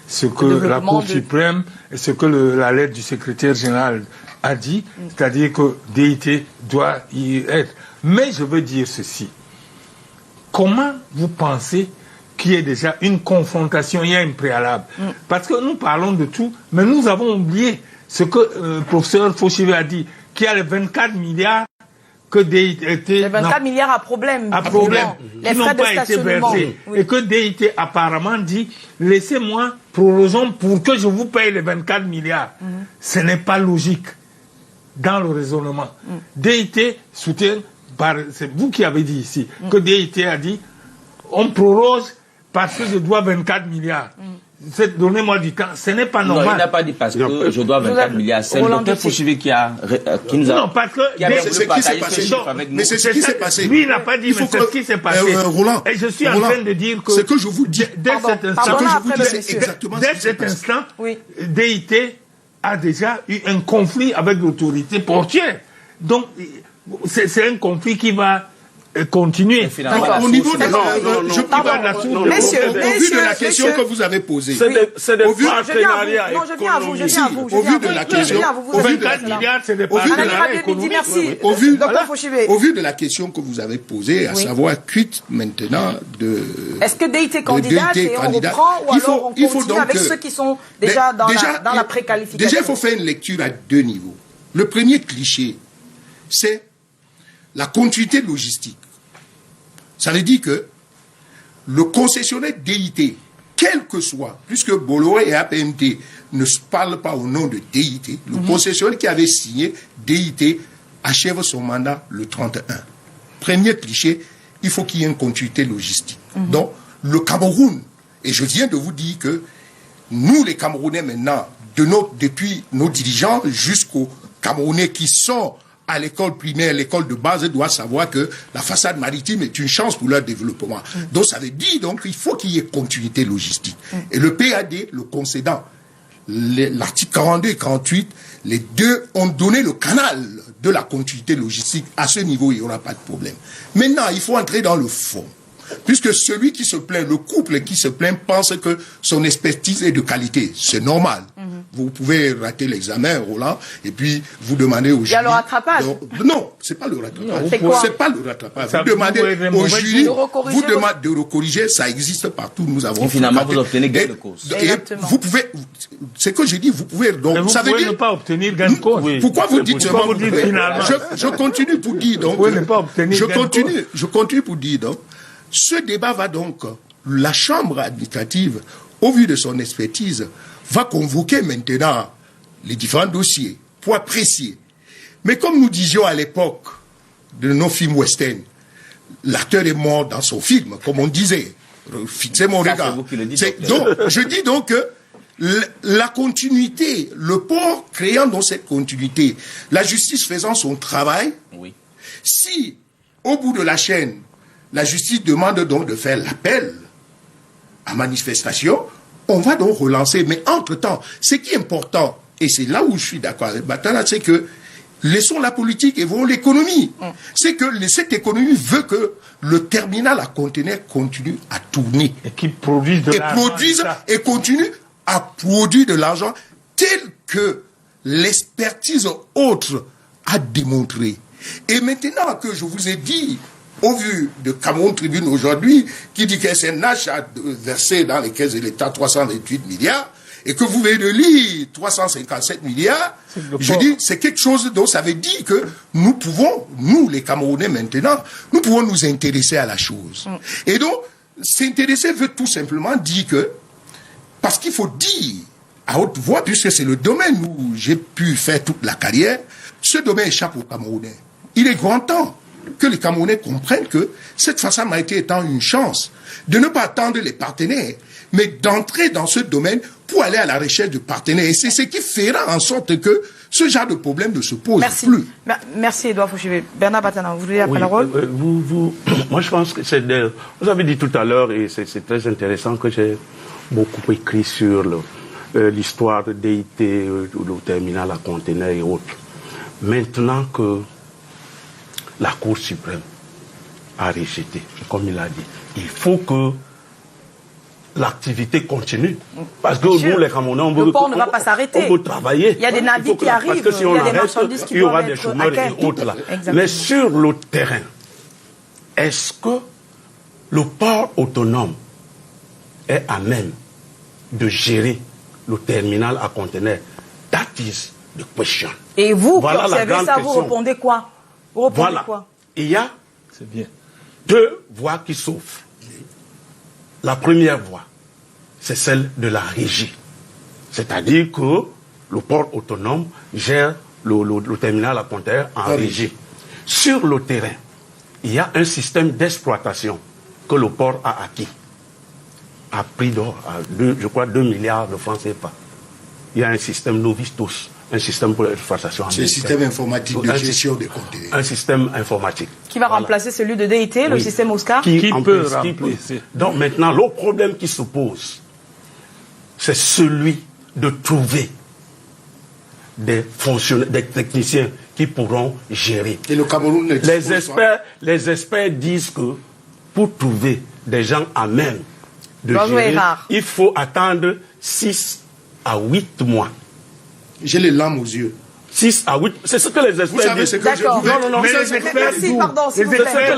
ce que la Cour suprême et ce que la lettre du secrétaire général a dit, c'est-à-dire que DIT doit y être. Mais je veux dire ceci. Comment vous pensez qu'il y ait déjà une confrontation, il y a une préalable? Parce que nous parlons de tout, mais nous avons oublié ce que le professeur Fauchivé a dit, qu'il y a les 24 milliards que DIT... Les 24 milliards à problème. À problème. Les frais de stationnement. Et que DIT apparemment dit, laissez-moi, prorogeons pour que je vous paye les 24 milliards. Ce n'est pas logique dans le raisonnement. DIT soutient, c'est vous qui avez dit ici, que DIT a dit, on proroge parce que je dois 24 milliards. Donnez-moi du temps. Ce n'est pas Non, normal. il n'a pas dit parce que je dois 24 milliards. C'est le docteur Fouchivé qui nous a... Non, parce que... C'est ce qui s'est passé. Mais c'est ce qui s'est passé. Lui, il n'a pas dit, mais c'est ce qui s'est passé. Roland, et je suis en train de dire que... Ce que je vous dis, dès cet instant, c'est exactement dès cet instant, Oui. DIT a déjà eu un conflit avec l'autorité portière. Donc, c'est un conflit qui va continuer. Au niveau de Messieurs, au vu de la question que vous avez posée, C'est des partenariats Non, je viens à vous, je viens à vous. au vu de la question, Au vu de la 24 milliards, c'est des Au vu de la- partenariats économiques. merci. au vu, Docteur Fouchivé. au vu de la question que vous avez posée, à Oui. savoir quitte maintenant de... Est-ce que DIT est candidate DIT et on candidat. reprend ou Il faut- alors on il faut continue donc avec que- ceux qui sont déjà dans la Déjà, préqualification? il faut faire une lecture à deux niveaux. Le premier cliché, c'est la continuité logistique. Ça veut dire que le concessionnaire DIT, quel que soit, puisque Bolloré et APMT ne se parlent pas au nom de DIT, le concessionnaire qui avait signé DIT achève son mandat le 31. Premier cliché, il faut qu'il y ait une continuité logistique. Donc, le Cameroun, et je viens de vous dire que nous, les Camerounais, maintenant, depuis nos dirigeants jusqu'aux Camerounais qui sont à l'école primaire, l'école de base, doivent savoir que la façade maritime est une chance pour leur développement. Donc, ça veut dire qu'il faut qu'il y ait continuité logistique. Et le PAD, le concédant, l'article 42 et 48, les deux ont donné le canal de la continuité logistique. À ce niveau, il n'y aura pas de problème. Maintenant, il faut entrer dans le fond. Puisque celui qui se plaint, le couple qui se plaint, pense que son expertise est de qualité. C'est normal. Vous pouvez rater l'examen, Roland, et puis vous demandez au jury... Il y a le rattrapage. Non, c'est pas le rattrapage. C'est quoi? C'est pas le rattrapage. Ça, Vous demandez vous pouvez au jury, de recorriger vous demandez de recorriger, ça existe partout. Nous avons... Et finalement, raté. vous obtenez gain Et- de cause. et Exactement. vous pouvez... C'est que je dis, vous pouvez... Donc, Mais vous ça veut pouvez dire... ne pas obtenir gain de cause. Oui. Pourquoi vous dites Pourquoi seulement... vous dites finalement Je continue pour dire donc... Vous pouvez ne pas obtenir gain de je continue pour dire donc... Ce débat va donc... La Chambre administrative, au vu de son expertise, va convoquer maintenant les différents dossiers pour apprécier. Mais comme nous disions à l'époque de nos films western, l'acteur est mort dans son film, comme on disait. Fixez mon Ça, regard. c'est vous qui le dites, C'est- docteur. donc, je dis donc que la continuité, le port créant donc cette continuité, la justice faisant son travail, Oui. si, au bout de la chaîne, la justice demande donc de faire l'appel à manifestation, on va donc relancer. Mais entre-temps, ce qui est important, et c'est là où je suis d'accord avec Batala, c'est que laissons la politique et voyons l'économie. C'est que cette économie veut que le terminal à conteneurs continue à tourner. Et qui produisent de Et l'argent. produisent ça. et continue à produire de l'argent tel que l'expertise autre a démontré. Et maintenant que je vous ai dit, au vu de Cameroun Tribune aujourd'hui, qui dit que SNH a versé dans les caisses de l'État 328 milliards, et que vous venez de lire 357 milliards, je dis, c'est quelque chose dont ça veut dire que nous pouvons, nous les Camerounais maintenant, nous pouvons nous intéresser à la chose. Et donc, s'intéresser veut tout simplement dire que, parce qu'il faut dire à haute voix, puisque c'est le domaine où j'ai pu faire toute la carrière, ce domaine échappe aux Camerounais. Il est grand temps que les Camerounais comprennent que cette façade maritime étant une chance de ne pas attendre les partenaires, mais d'entrer dans ce domaine pour aller à la recherche de partenaires. Et c'est ce qui fera en sorte que ce genre de problème ne se pose Merci. plus. Merci, Edouard Fouchivé. Bernard Batana, vous voulez la Oui, parole? moi je pense que vous avez dit tout à l'heure, et c'est très intéressant, que j'ai beaucoup écrit sur l'histoire de DIT, le terminal à conteneurs et autres. Maintenant que la Cour suprême a rejeté, comme il a dit, il faut que l'activité continue. Parce que sûr. nous, les Camerounais, Le port ne va pas s'arrêter. On veut travailler. Il y a des navires qui arrivent, Parce que si on il y a des arrête, marchandises qui il y aura doivent des être chômeurs à et autres là. Exactement. Mais sur le terrain, est-ce que le port autonome est à même de gérer le terminal à conteneurs? That is the question. Et vous, Voilà qui la observez grande ça, vous question. répondez quoi? Vous répondez Voilà. quoi? Il y a C'est bien. deux voies qui s'ouvrent. La première voie, c'est celle de la régie. C'est-à-dire que le port autonome gère le terminal à conteneurs en régie. Sur le terrain, il y a un système d'exploitation que le port a acquis. à prix d'or, je crois 2 milliards de francs CFA. Il y a un système Novistos, un système pour l'exploitation. C'est un système informatique de gestion des conteneurs. Un système informatique. Qui va remplacer celui de DIT, le système Oscar. Qui peut remplacer. Donc maintenant, le problème qui se pose, c'est celui de trouver des fonctionnaires, des techniciens qui pourront gérer. Et le Cameroun ne Les experts disent que pour trouver des gens à même de L'enjeu est gérer, rare. il faut attendre 6 à 8 mois. J'ai les larmes aux yeux. 6 à 8, c'est ce que les Vous experts savez disent. ce que je D'accord. vous Non, non, non, Vous mais savez les ce que- experts Merci, pardon, s'il vous plaît. C'est ce que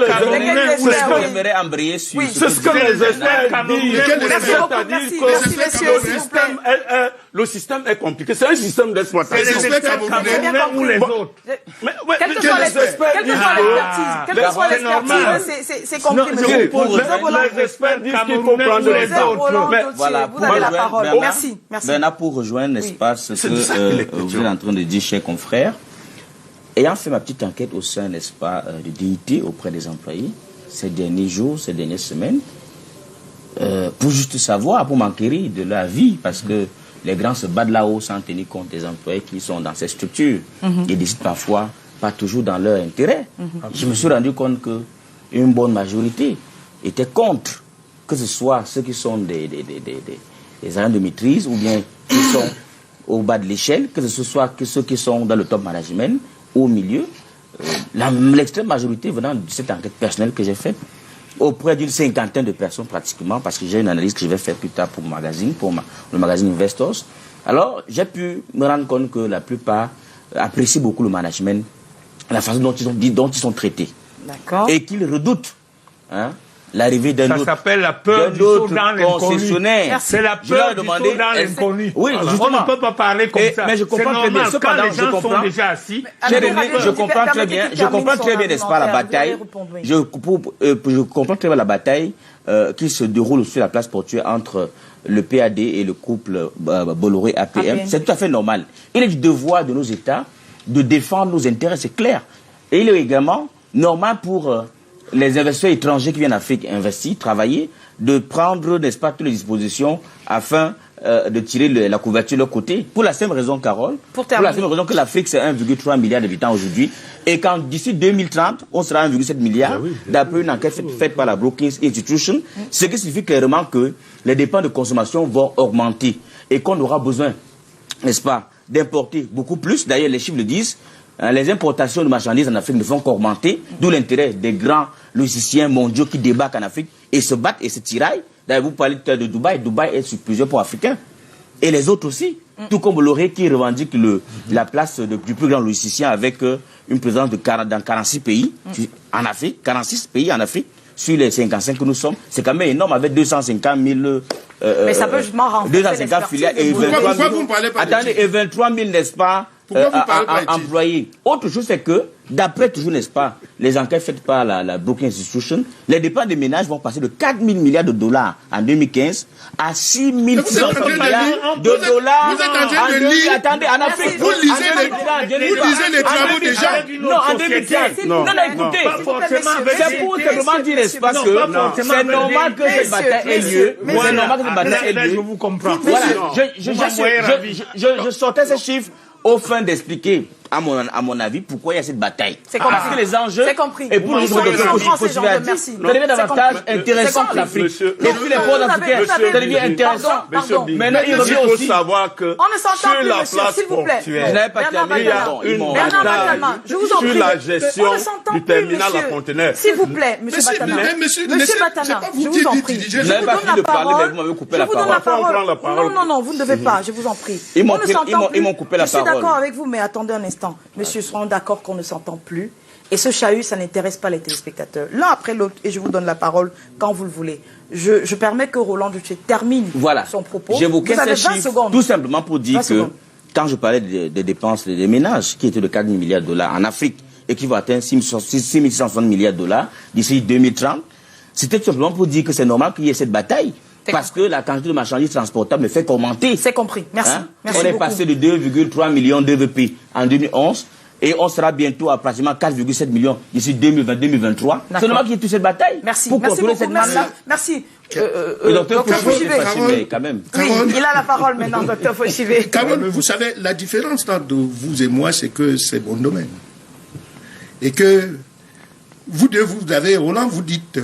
les J'aimerais embrayer sur Oui. ce C'est que ce que les experts disent. Merci beaucoup, merci, merci, messieurs, s'il vous plaît. Le système est compliqué. C'est un système d'exploitation. Les experts camerounais J'ai bien ou les compris. autres. Quelle que soit l'expertise, c'est compris, monsieur. Les experts disent qu'il faut prendre les autres. Mais Voilà, vous avez la parole. Bernard, Merci, merci. Bernard, pour rejoindre, n'est-ce pas, ce C'est de ça qu'il est que vous question. êtes en train de dire, chers confrères, ayant fait ma petite enquête au sein, n'est-ce pas, du DIT auprès des employés, ces derniers jours, ces dernières semaines, pour juste savoir, pour m'enquérir de leur vie, parce que les grands se battent là-haut sans tenir compte des employés qui sont dans ces structures et décident parfois pas toujours dans leur intérêt. Je me suis rendu compte que une bonne majorité était contre, que ce soit ceux qui sont des agents de maîtrise ou bien qui sont au bas de l'échelle, que ce soit que ceux qui sont dans le top management, au milieu. L'extrême majorité venant de cette enquête personnelle que j'ai faite, auprès d'une cinquantaine de personnes pratiquement, parce que j'ai une analyse que je vais faire plus tard pour mon magazine, le magazine Investors. Alors, j'ai pu me rendre compte que la plupart apprécient beaucoup le management, la façon dont ils sont traités. D'accord. Et qu'ils redoutent l'arrivée d'un Ça autre. s'appelle la peur du saut dans l'inconnu. concessionnaire. C'est la Je leur ai peur du demandé, saut dans l'inconnu. Oui, Voilà. justement. On ne peut pas parler comme ça. Mais je comprends C'est très bien. normal, Cependant, quand les je gens comprends. sont déjà assis. Je comprends très bien, n'est-ce pas, la bataille. Je comprends très bien la bataille qui se déroule sur la place portuaire entre le PAD et le couple Bolloré-APM. C'est tout à fait normal. Il est du devoir de nos États de défendre nos intérêts, c'est clair. Et il est également normal pour les investisseurs étrangers qui viennent en Afrique investir, travailler, de prendre, n'est-ce pas, toutes les dispositions afin de tirer la couverture de leur côté. Pour la simple raison, Carole, pour la simple raison que l'Afrique, c'est 1,3 milliard d'habitants aujourd'hui, et qu'en d'ici 2030, on sera 1,7 milliard, d'après une enquête faite par la Brookings Institution, ce qui signifie clairement que les dépenses de consommation vont augmenter, et qu'on aura besoin, n'est-ce pas, d'importer beaucoup plus. D'ailleurs, les chiffres le disent. Les importations de marchandises en Afrique ne font qu'augmenter, d'où l'intérêt des grands logiciens mondiaux qui débarquent en Afrique et se battent et se tiraillent. D'ailleurs, vous parlez de Dubaï. Dubaï est sur plusieurs ports africains. Et les autres aussi. Tout comme Bolloré qui revendique la place du plus grand logisticien avec une présence dans 46 pays en Afrique, 46 pays en Afrique, sur les 55 que nous sommes. C'est quand même énorme avec 250 000... mais ça peut justement renforcer 250 filiales et 23 000... Attendez, et 23 000, n'est-ce pas, employés. Autre chose, c'est que, d'après toujours, n'est-ce pas, les enquêtes faites par la Brookings Institution, les dépenses des ménages vont passer de 4 000 milliards de dollars en 2015 à 6 600 milliards de dollars vous êtes en train de lire. Attendez, en Afrique. Vous lisez les travaux des gens. Non, en 2015. Non, écoutez. C'est pour simplement dire, n'est-ce pas, que c'est normal que cette bataille ait lieu. C'est normal que cette bataille ait lieu. Je vous comprends. Voilà, je sortais ces chiffres au fin d'expliquer, à mon avis, pourquoi il y a cette bataille. Parce que les enjeux, et pour nous ça devient davantage intéressant l'Afrique. Et puis les pauvres africains, ça devient intéressant. Maintenant, il revient aussi. Il faut savoir que sur la place portuaire, Je n'avais pas terminé. il y a une bataille sur la gestion du terminal à conteneurs. S'il vous plaît, monsieur Batana. Monsieur Batana, je vous en prie. Je n'avais pas fini de parler, mais vous m'avez coupé la parole. Non, vous ne devez pas, je vous en prie. Ils m'ont coupé la parole. Je suis d'accord avec vous, mais attendez un instant. Monsieur, soyons d'accord qu'on ne s'entend plus. Et ce chahut, ça n'intéresse pas les téléspectateurs. L'un après l'autre, et je vous donne la parole quand vous le voulez. Je permets que Roland Duché termine son propos. J'évoquais ces chiffres tout simplement pour dire que quand je parlais des dépenses des ménages, qui étaient de 4 000 milliards de dollars en Afrique, et qui vont atteindre 6 660 milliards de dollars d'ici 2030, c'était tout simplement pour dire que c'est normal qu'il y ait cette bataille. Parce que la quantité de marchandises transportables ne fait qu'augmenter. C'est compris. Merci. Merci on est beaucoup. passé de 2,3 millions de d'EVP en 2011 et on sera bientôt à pratiquement 4,7 millions d'ici 2020-2023. C'est normal qu'il y ait toute cette bataille. Merci. Pour Merci contrôler cette manne-là. Merci. Docteur Fauchivé, quand même. Oui, il a la parole maintenant, docteur Fauchivé. Carole, vous savez, la différence entre vous et moi, c'est que c'est mon domaine. Et que vous deux, vous avez, Roland, vous dites,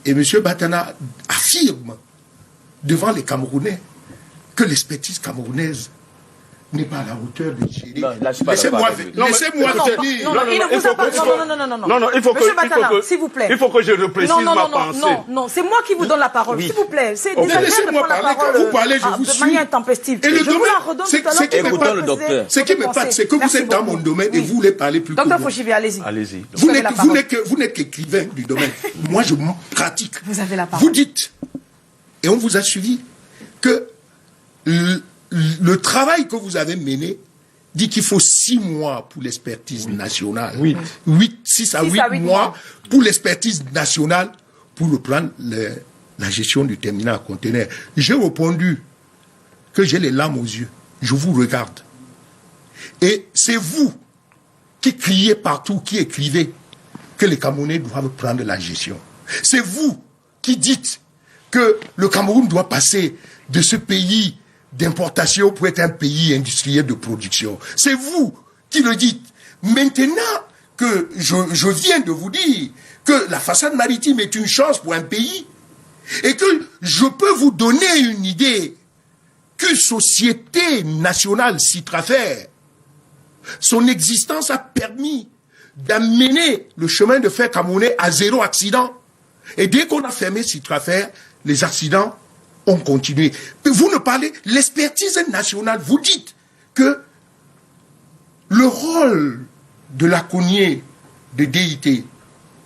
et M. Batana affirme devant les Camerounais que l'expertise camerounaise n'est pas à la hauteur de Thierry. Laissez-moi finir. Non, il ne vous a pas... Non, il faut Monsieur Batana, s'il vous plaît. Il faut que je reprécise ma pensée. Non, c'est moi qui vous donne la parole, s'il vous plaît. C'est laissez-moi parler, quand vous parlez, je vous de suis. manière intempestive. Et le je vous domaine, la redonne tout à l'heure. Écoutons le docteur. Ce qui me parle, c'est que vous êtes dans mon domaine et vous voulez parler plus que moi. Docteur Fauchivé, allez-y. Allez-y. Vous n'êtes qu'écrivain du domaine. Moi, je pratique. Vous avez la parole. Vous dites, et on vous a suivi, que le travail que vous avez mené dit qu'il faut 6 mois pour l'expertise nationale. 6 à 8 mois pour l'expertise nationale pour reprendre la gestion du terminal à conteneurs. J'ai répondu que j'ai les larmes aux yeux. Je vous regarde. Et c'est vous qui criez partout, qui écrivez que les Camerounais doivent prendre la gestion. C'est vous qui dites que le Cameroun doit passer de ce pays d'importation pour être un pays industriel de production. C'est vous qui le dites. Maintenant que je viens de vous dire que la façade maritime est une chance pour un pays et que je peux vous donner une idée qu'une société nationale Citrafer, son existence a permis d'amener le chemin de fer camerounais à 0 accident. Et dès qu'on a fermé Citrafer, les accidents ont continué. Vous ne parlez, l'expertise nationale, vous dites que le rôle de la cognée de DIT,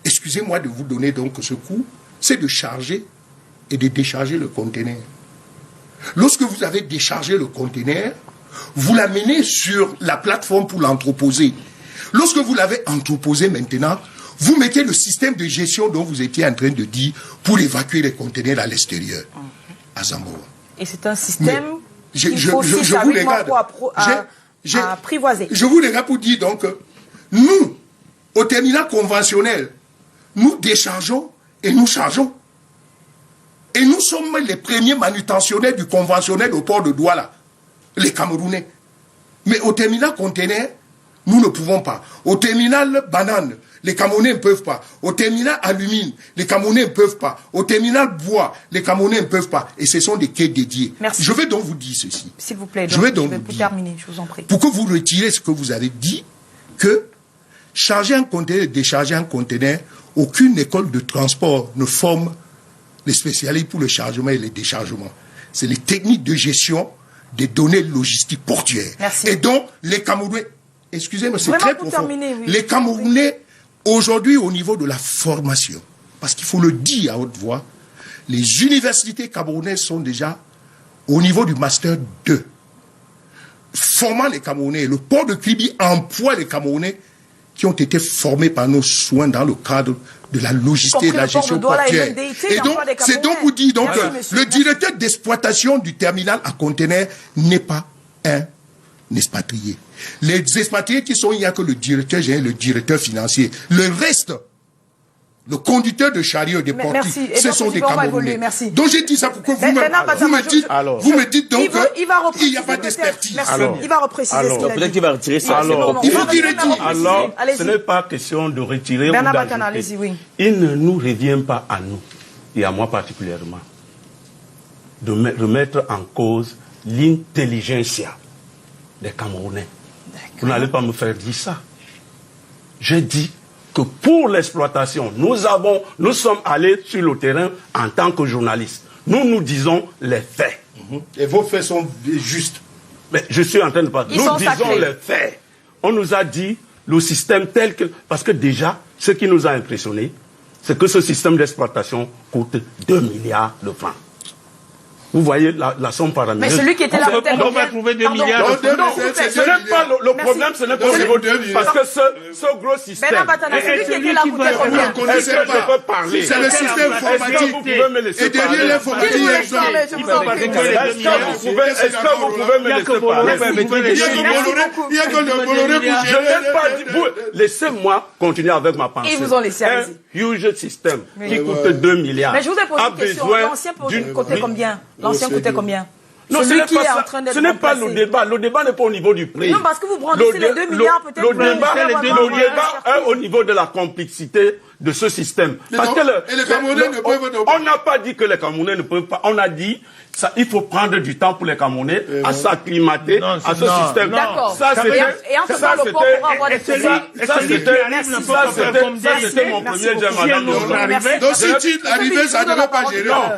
excusez-moi de vous donner donc ce coup, c'est de charger et de décharger le conteneur. Lorsque vous avez déchargé le conteneur, vous l'amenez sur la plateforme pour l'entreposer. Lorsque vous l'avez entreposé maintenant, vous mettez le système de gestion dont vous étiez en train de dire pour évacuer les conteneurs à l'extérieur, à Zamboa. Et c'est un système qu'il je faut 6 à 8 mois pour apprivoiser. Je vous regarde pour dire donc, nous, au terminal conventionnel, nous déchargeons et nous chargeons. Et nous sommes les premiers manutentionnaires du conventionnel au port de Douala, les Camerounais. Mais au terminal conteneur, nous ne pouvons pas. Au terminal banane, les Camerounais ne peuvent pas. Au terminal alumine, les Camerounais ne peuvent pas. Au terminal bois, les Camerounais ne peuvent pas. Et ce sont des quais dédiés. Merci. Je vais donc vous dire ceci. S'il vous plaît, je vais donc pour terminer, je vous en prie. Pour que vous retirez ce que vous avez dit, que charger un conteneur et décharger un conteneur, aucune école de transport ne forme les spécialistes pour le chargement et le déchargement. C'est les techniques de gestion des données logistiques portuaires. Merci. Et donc, les Camerounais, excusez-moi, c'est très profond. Terminer, oui. Les Camerounais, aujourd'hui, au niveau de la formation, parce qu'il faut le dire à haute voix, les universités camerounaises sont déjà au niveau du Master 2. Formant les Camerounais, le port de Kribi emploie les Camerounais qui ont été formés par nos soins dans le cadre de la logistique et de la gestion portuaire. Et donc, c'est donc vous dire donc le directeur d'exploitation du terminal à conteneurs n'est pas un expatrié. Les expatriés qui sont, il n'y a que le directeur général, le directeur financier. Le reste, le conducteur de chariot des portiques, ce sont des Camerounais. Donc j'ai dit ça pour que vous me dites donc qu'il n'y a pas d'expertise. Il va repréciser ce qu'il a dit. Peut-être qu'il va retirer ça. Il faut qu'il retire. Alors, ce n'est pas question de retirer ou d'ajouter. Oui. Il ne nous revient pas à nous, et à moi particulièrement, de remettre en cause l'intelligentsia des Camerounais. Vous n'allez pas me faire dire ça. J'ai dit que pour l'exploitation, nous sommes allés sur le terrain en tant que journalistes. Nous disons les faits. Et vos faits sont justes. Mais je suis en train de parler. Nous disons les faits. On nous a dit le système tel que... Parce que déjà, ce qui nous a impressionnés, c'est que ce système d'exploitation coûte 2 milliards de francs. Vous voyez la somme paramétrique. Mais celui qui était là, On va trouver 2 milliards. Ce n'est pas le problème, ce n'est pas au niveau de... Parce que ce gros système... Mais non, Batana, celui qui était là coûtait combien? Est-ce que je peux parler? C'est le système informatique. Vous pouvez me laisser Et derrière l'informatique, il y a ça. Est-ce que vous pouvez me laisser parler? Il y a que le Bolloré pour Je n'ai pas dit... Laissez-moi continuer avec ma pensée. Ils vous ont laissé, un allez-y. huge système qui coûte 2 milliards. Mais je vous ai posé une question. L'ancien coûtait combien? L'ancien coûtait combien? Non, ce n'est pas le débat. Le débat n'est pas au niveau du prix. Non, parce que vous brandissez les 2 milliards peut-être. Le débat est au niveau de la complexité de ce système. Parce que et les Camerounais ne peuvent pas. On n'a pas dit que les Camerounais ne peuvent pas. On a dit ça, il faut prendre du temps pour les Camerounais à s'acclimater à ce système. D'accord. Ça, Et en ce temps, le port pourra avoir des c'était mon premier diamant. Donc si tu arrivais, ça ne devait pas gérer. Non,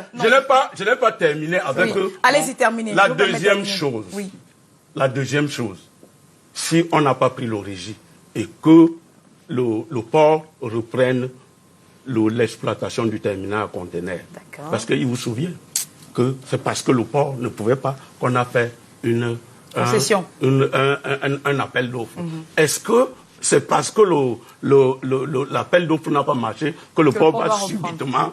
je n'ai pas terminé avec eux. Allez-y, terminez. La deuxième chose, si on n'a pas pris l'origine et que le port reprenne l'exploitation du terminal à conteneurs, parce qu'il vous souvient que c'est parce que le port ne pouvait pas qu'on a fait un appel d'offres. Est-ce que c'est parce que l'appel d'offres n'a pas marché que le port va subitement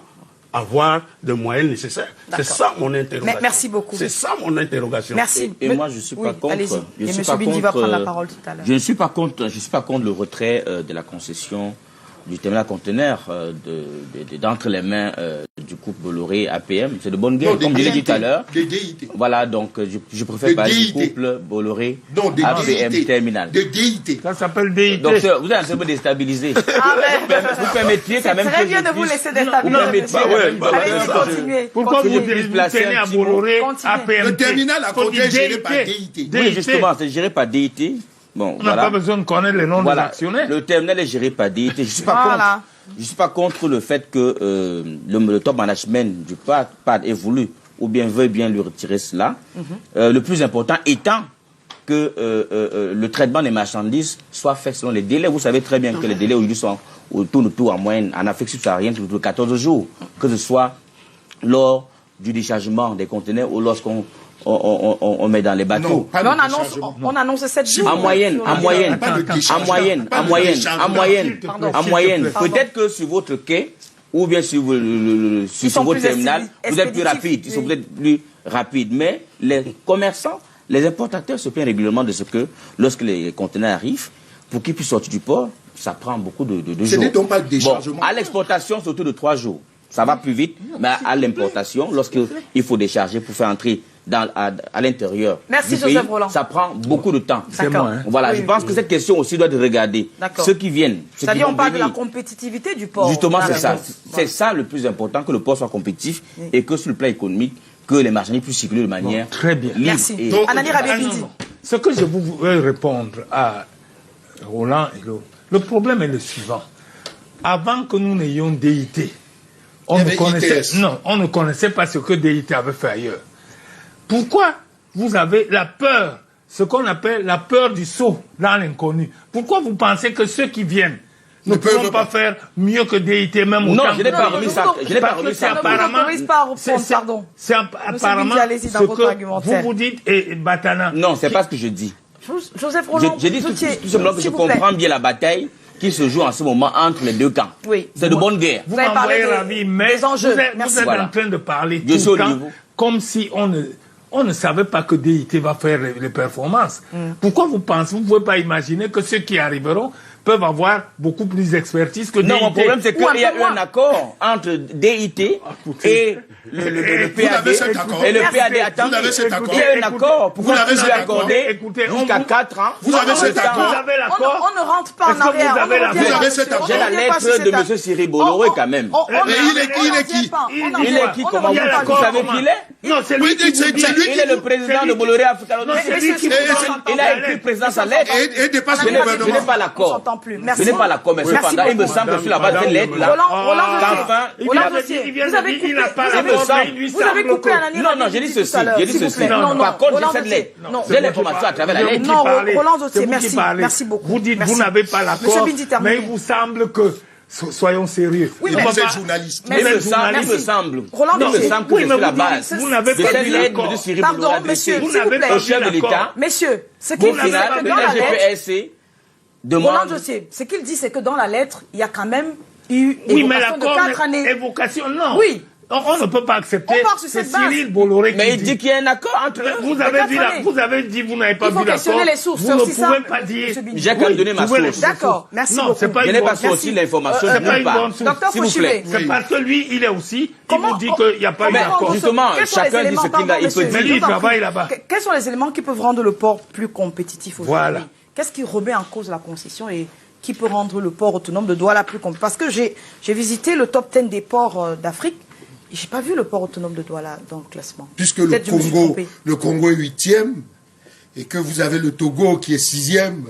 avoir des moyens nécessaires? C'est ça mon interrogation. Merci beaucoup. C'est ça mon interrogation. Merci. Et moi, je ne suis pas contre. Allez-y. Et M. Bindi va prendre la parole tout à l'heure. Je ne suis pas contre le retrait de la concession du terminal conteneur d'entre les mains du couple Bolloré APM. C'est de bonne guerre, comme je l'ai dit tout à l'heure. Voilà, donc je préfère parler du couple Bolloré APM terminal. De DIT. Ça s'appelle DIT. Donc vous êtes un peu déstabilisé. Vous permettiez quand même que très bien de vous laisser déstabiliser. Allez-y, continuez. Pourquoi vous tenez à Bolloré APM? Le terminal à conteneurs géré par DIT. Oui, justement, c'est géré par DIT. Bon, on n'a pas besoin de connaître les noms des actionnaires. Le terminal est géré par DIT. Je ne suis pas contre le fait que le top management du PAD ait voulu ou bien veuille bien lui retirer cela. Le plus important étant que le traitement des marchandises soit fait selon les délais. Vous savez très bien que les délais aujourd'hui sont autour en moyenne en Afrique subsaharienne autour de 14 jours. Que ce soit lors du déchargement des conteneurs ou lorsqu'on met dans les bateaux. Non, on annonce 7 jours. En moyenne. Peut-être que sur votre quai, ou bien sur votre terminal, vous êtes plus rapide. Ils sont peut-être plus rapides. Mais les commerçants, les importateurs se plaignent régulièrement de ce que, lorsque les conteneurs arrivent, pour qu'ils puissent sortir du port, ça prend beaucoup de jours. Ce n'est donc pas le déchargement. À l'exportation, c'est autour de 3 jours. Ça va plus vite, mais à l'importation, lorsqu'il faut décharger pour faire entrer à l'intérieur du pays, ça prend beaucoup de temps. Voilà, je pense que cette question aussi doit être regardée. Ceux qui viennent. C'est-à-dire, on parle de la compétitivité du port. Justement, c'est ça. C'est ça le plus important, que le port soit compétitif et que sur le plan économique, que les marchandises puissent circuler de manière très bien. Merci. Anani Rabia-Bindi. Ce que je veux répondre à Roland et l'autre, le problème est le suivant. Avant que nous n'ayons DIT, on ne connaissait pas ce que DIT avait fait ailleurs. Pourquoi vous avez la peur, ce qu'on appelle la peur du saut dans l'inconnu? Pourquoi vous pensez que ceux qui viennent ne pourront pas faire mieux que DIT même autant? Non, je n'ai pas remis ça. Je n'ai pas remis ça. C'est apparemment ce que vous dites, et Batana. Non, c'est pas ce que je dis. Joseph Roland, je dis tout simplement que je comprends bien la bataille qui se joue en ce moment entre les deux camps. Oui. C'est de bonne guerre. Vous m'envoyez ravi, mais vous êtes en train de parler tout le temps comme si on ne savait pas que DIT va faire les performances. Pourquoi vous pensez, vous ne pouvez pas imaginer que ceux qui arriveront peuvent avoir beaucoup plus d'expertise que DIT? Non, mon problème, c'est qu'il y a eu un accord entre DIT et le PAD. Et le PAD attend. Il y a un accord. Pourquoi vous l'avez accordé jusqu'à 4 ans? Vous avez cet accord? On ne rentre pas en arrière. Vous avez cet accord? J'ai la lettre de M. Cyril Bolloré quand même. Il est qui? Il est qui? Comment vous savez qui il est? Non, c'est lui qui vous dit. Il est le président de Bolloré Africa. Il a écrit président sa lettre. Et dépasse le gouvernement. Je n'ai pas l'accord. Je n'ai pas l'accord, mais cependant, il me semble que sur la base de cette lettre-là, qu'enfin, vous avez coupé un année. Non, j'ai dit ceci. Par contre, j'ai cette lettre. J'ai l'information à travers la lettre. Non, Roland Zotier, merci beaucoup. Vous dites, vous n'avez pas l'accord, mais il vous semble que soyons sérieux. Oui, Et mais vous êtes pas- journaliste. Mais Il me merci. semble, Roland il me Dossier. semble que Oui, c'est mais sur la vous base dites, vous n'avez de pas cette dit lettre d'accord. de Cyril Pardon, Boulou monsieur, Vous s'il vous n'avez plaît. pas au chef de dit d'accord. l'État. Messieurs, ce Au qu'il dit, c'est final, que le dans la lettre, GPSC Roland demande... Dossier, ce qu'il dit, c'est que dans la lettre, il y a quand même eu Oui, mais évocation de l'accord, 4 années. évocation, non. Oui. On ne peut pas accepter On part sur c'est cette base. Cyril Bolloré qui Mais il dit qu'il y a un accord entre eux. Vous Mais avez quatre dit, années. vous avez dit, vous n'avez pas Il faut vu questionner l'accord. les sources, Vous c'est ne aussi pouvez simple, pas dire. monsieur Bini. J'ai qu'à donner ma vous pouvez source. D'accord, merci Non, beaucoup. c'est pas Je une n'ai bonne pas source. sorti l'information C'est de pas nulle une part. bonne source. Docteur S'il vous plaît. Fouchivé. C'est parce que lui, il est aussi, il Comment- vous dit qu'il n'y a pas eu Comment d'accord. rendre- Justement, quels sont les chacun dit éléments, ce qu'il a, pardon, il peut monsieur, dire. Mais lui, il je vous en travaille prie. là-bas. Quels sont les éléments qui peuvent rendre le port plus compétitif aujourd'hui? Voilà. Qu'est-ce qui remet en cause la concession et qui peut rendre le port autonome de Douala plus compétitif? Parce que j'ai visité le top 10 des ports d'Afrique. J'ai pas vu le port autonome de Douala dans le classement. Puisque le Peut-être je me suis Congo, trompée. le Congo est 8e et que vous avez le Togo qui est 6e.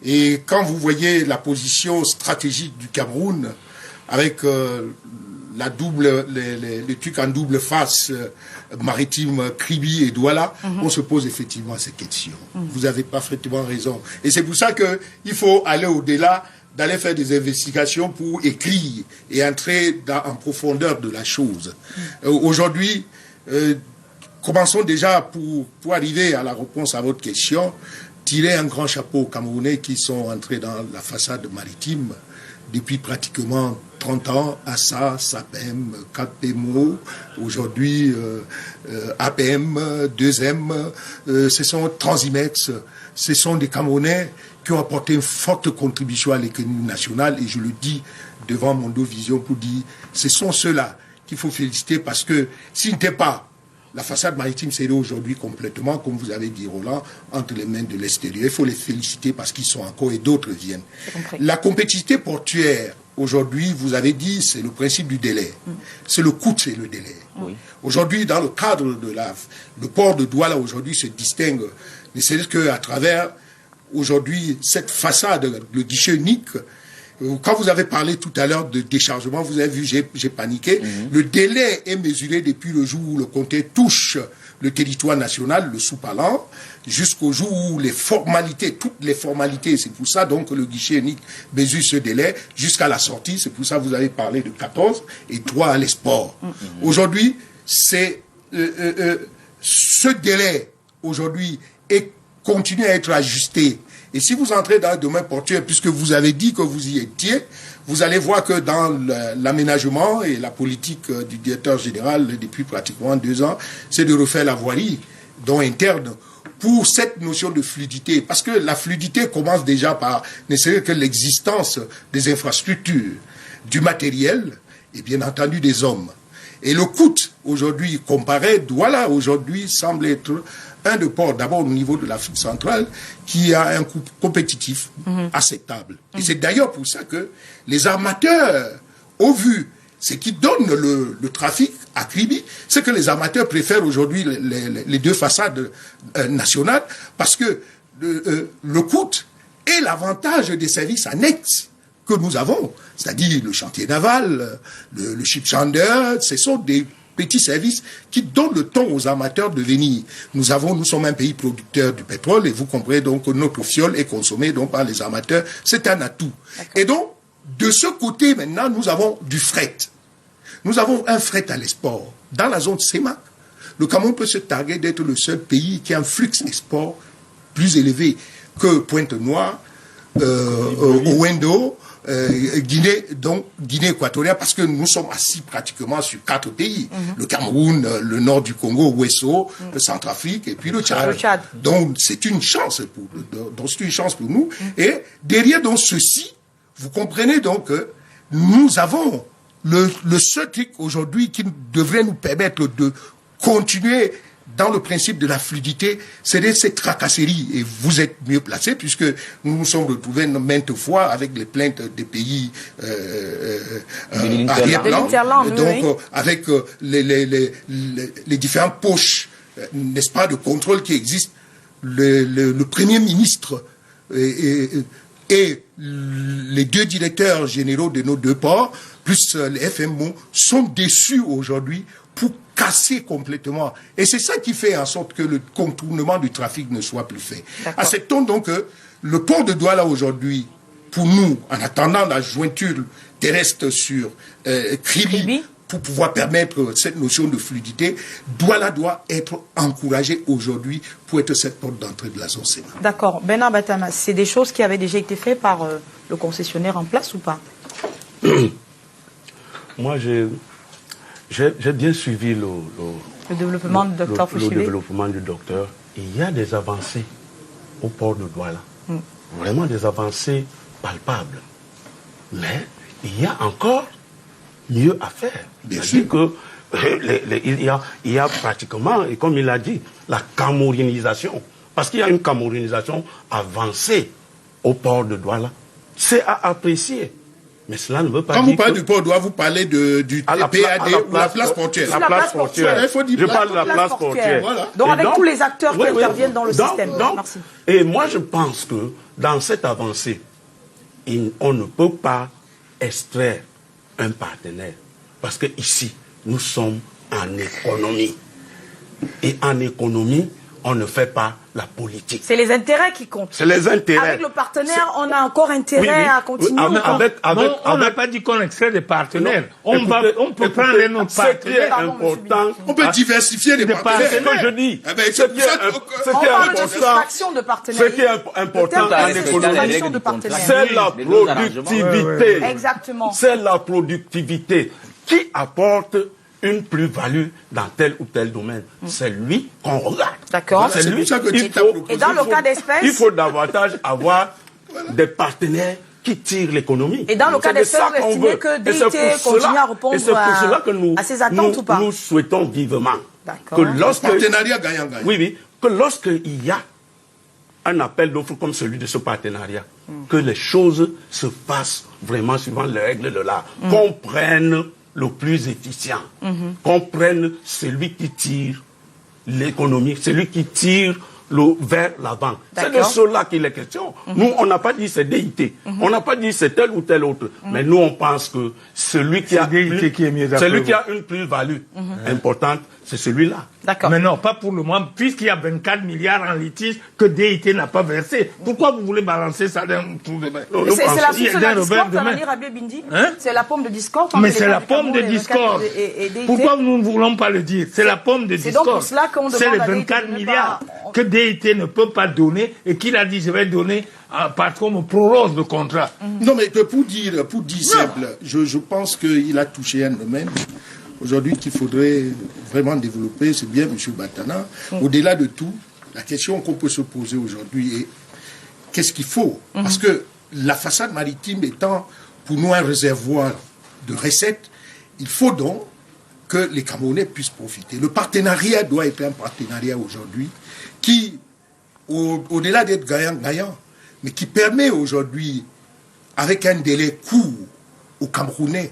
Et quand vous voyez la position stratégique du Cameroun avec la double, les trucs en double face maritime Kribi et Douala, on se pose effectivement ces questions. Vous avez parfaitement raison. Et c'est pour ça qu'il faut aller au-delà, d'aller faire des investigations pour écrire et entrer en profondeur de la chose. Aujourd'hui, commençons déjà pour arriver à la réponse à votre question, tirer un grand chapeau aux Camerounais qui sont entrés dans la façade maritime depuis pratiquement 30 ans, ASA, SAPEM, 4PMO, aujourd'hui APM, 2M, ce sont Transimex, ce sont des Camerounais qui ont apporté une forte contribution à l'économie nationale, et je le dis devant Mondo Vision pour dire, ce sont ceux-là qu'il faut féliciter, parce que s'ils n'étaient pas, la façade maritime serait aujourd'hui complètement, comme vous avez dit Roland, entre les mains de l'extérieur. Il faut les féliciter parce qu'ils sont encore, et d'autres viennent. La compétitivité portuaire, aujourd'hui, vous avez dit, c'est le principe du délai. C'est le coût, c'est le délai. Oui. Aujourd'hui, dans le cadre de le port de Douala, aujourd'hui, se distingue, ne serait-ce qu'à travers, aujourd'hui, cette façade, le guichet unique. Quand vous avez parlé tout à l'heure de déchargement, vous avez vu, j'ai paniqué. Le délai est mesuré depuis le jour où le compteur touche le territoire national, le sous-palant, jusqu'au jour où les formalités, toutes les formalités, c'est pour ça donc que le guichet unique mesure ce délai, jusqu'à la sortie, c'est pour ça que vous avez parlé de 14 et 3 à l'export. Aujourd'hui, c'est ce délai, aujourd'hui, continue à être ajusté. Et si vous entrez dans le domaine portuaire, puisque vous avez dit que vous y étiez, vous allez voir que dans l'aménagement et la politique du directeur général depuis pratiquement 2 ans, c'est de refaire la voirie, dont interne, pour cette notion de fluidité. Parce que la fluidité commence déjà par ne serait que l'existence des infrastructures, du matériel et bien entendu des hommes. Et le coût, aujourd'hui, comparé, Douala, aujourd'hui, semble être un des ports, d'abord au niveau de l'Afrique centrale, qui a un coût compétitif acceptable. Et c'est d'ailleurs pour ça que les armateurs, au vu ce qui donne le trafic à Kribi, c'est que les armateurs préfèrent aujourd'hui les deux façades nationales, parce que le coût et l'avantage des services annexes que nous avons, c'est-à-dire le chantier naval, le ship chandler, ce sont des petits services qui donnent le temps aux amateurs de venir. Nous sommes un pays producteur du pétrole, et vous comprenez donc que notre fiole est consommée donc par les amateurs. C'est un atout. Et donc, de ce côté, maintenant, nous avons du fret. Nous avons un fret à l'export. Dans la zone CEMAC, le Cameroun peut se targuer d'être le seul pays qui a un flux export plus élevé que Pointe-Noire, Owendo, Guinée équatoriale, parce que nous sommes assis pratiquement sur 4 pays. Le Cameroun, le nord du Congo, Ouesso, le Centrafrique, et puis le Tchad. Donc c'est une chance pour nous. Et derrière donc ceci, vous comprenez donc que nous avons le seul truc aujourd'hui qui devrait nous permettre de continuer dans le principe de la fluidité, c'est ces tracasseries. Et vous êtes mieux placés, puisque nous nous sommes retrouvés maintes fois avec les plaintes des pays arrière-plan. Donc, avec les différentes poches, n'est-ce pas, de contrôle qui existent. Le Premier ministre et les 2 directeurs généraux de nos 2 ports, plus les FMO, sont déçus aujourd'hui pour casser complètement. Et c'est ça qui fait en sorte que le contournement du trafic ne soit plus fait. Acceptons donc que le port de Douala aujourd'hui pour nous, en attendant la jointure terrestre sur Kribi, pour pouvoir permettre cette notion de fluidité, Douala doit être encouragée aujourd'hui pour être cette porte d'entrée de la zone CEMA. D'accord. Bernard Batama, c'est des choses qui avaient déjà été faites par le concessionnaire en place ou pas? Moi, j'ai bien suivi le développement du docteur Fouchilé. Le développement du docteur. Il y a des avancées au port de Douala. Vraiment des avancées palpables. Mais il y a encore mieux à faire. Bien sûr. Que il y a pratiquement, et comme il l'a dit, la camerounisation. Parce qu'il y a une camerounisation avancée au port de Douala. C'est à apprécier. Mais cela ne veut pas dire. Quand vous parlez du port de Douala, vous parlez du PAD ou la place portière. La place portière. Il faut dire je parle de la place portière. Voilà. Donc avec tous les acteurs qui interviennent dans le système. Merci. Et moi je pense que dans cette avancée, on ne peut pas extraire un partenaire. Parce que ici, nous sommes en économie. Et en économie, on ne fait pas la politique. C'est les intérêts qui comptent. C'est les intérêts. Avec le partenaire, on a encore intérêt à continuer. On n'a pas dit qu'on extrait des partenaires. On peut prendre un autre partenaire. Important. On peut diversifier les partenaires. C'est ce que je dis. On parle d'extraction de partenaires. Ce qui est important en économie, c'est la productivité. Exactement. C'est la productivité qui apporte une plus-value dans tel ou tel domaine. C'est lui qu'on regarde. D'accord. C'est lui. Et dans le cas d'espèce, il faut davantage avoir des partenaires qui tirent l'économie. Et dans le cas d'espèce, vous estimez que DIT continue à répondre à ces attentes ou pas? Nous souhaitons vivement que lorsque... Partenariat gagnant-gagnant. Oui, que lorsqu'il y a un appel d'offres comme celui de ce partenariat, que les choses se passent vraiment suivant les règles de l'art, qu'on prenne le plus efficient, qu'on prenne celui qui tire l'économie, celui qui tire vers l'avant. C'est de cela qu'il est question. Nous, on n'a pas dit c'est DIT, on n'a pas dit c'est tel ou tel autre, mais nous, on pense que celui qui a une plus-value importante, c'est celui-là. D'accord. Mais non, pas pour le moment, puisqu'il y a 24 milliards en litige que DIT n'a pas versé. Pourquoi vous voulez balancer ça d'un tour de main? C'est la source de la discorde, Amani Rabé Bindi. C'est la pomme de discorde. Mais c'est la pomme de discorde. Pourquoi nous ne voulons pas le dire? C'est la pomme de discorde. C'est donc pour cela qu'on demande c'est les 24 milliards que DIT ne peut pas donner et qu'il a dit je vais donner parce qu'on me prorose le contrat. Non, mais pour dire simple, je pense qu'il a touché un domaine aujourd'hui qu'il faudrait vraiment développer, c'est bien M. Batana. Au-delà de tout, la question qu'on peut se poser aujourd'hui est qu'est-ce qu'il faut? Parce que la façade maritime étant pour nous un réservoir de recettes, il faut donc que les Camerounais puissent profiter. Le partenariat doit être un partenariat aujourd'hui qui, au-delà d'être gagnant-gagnant, mais qui permet aujourd'hui, avec un délai court aux Camerounais,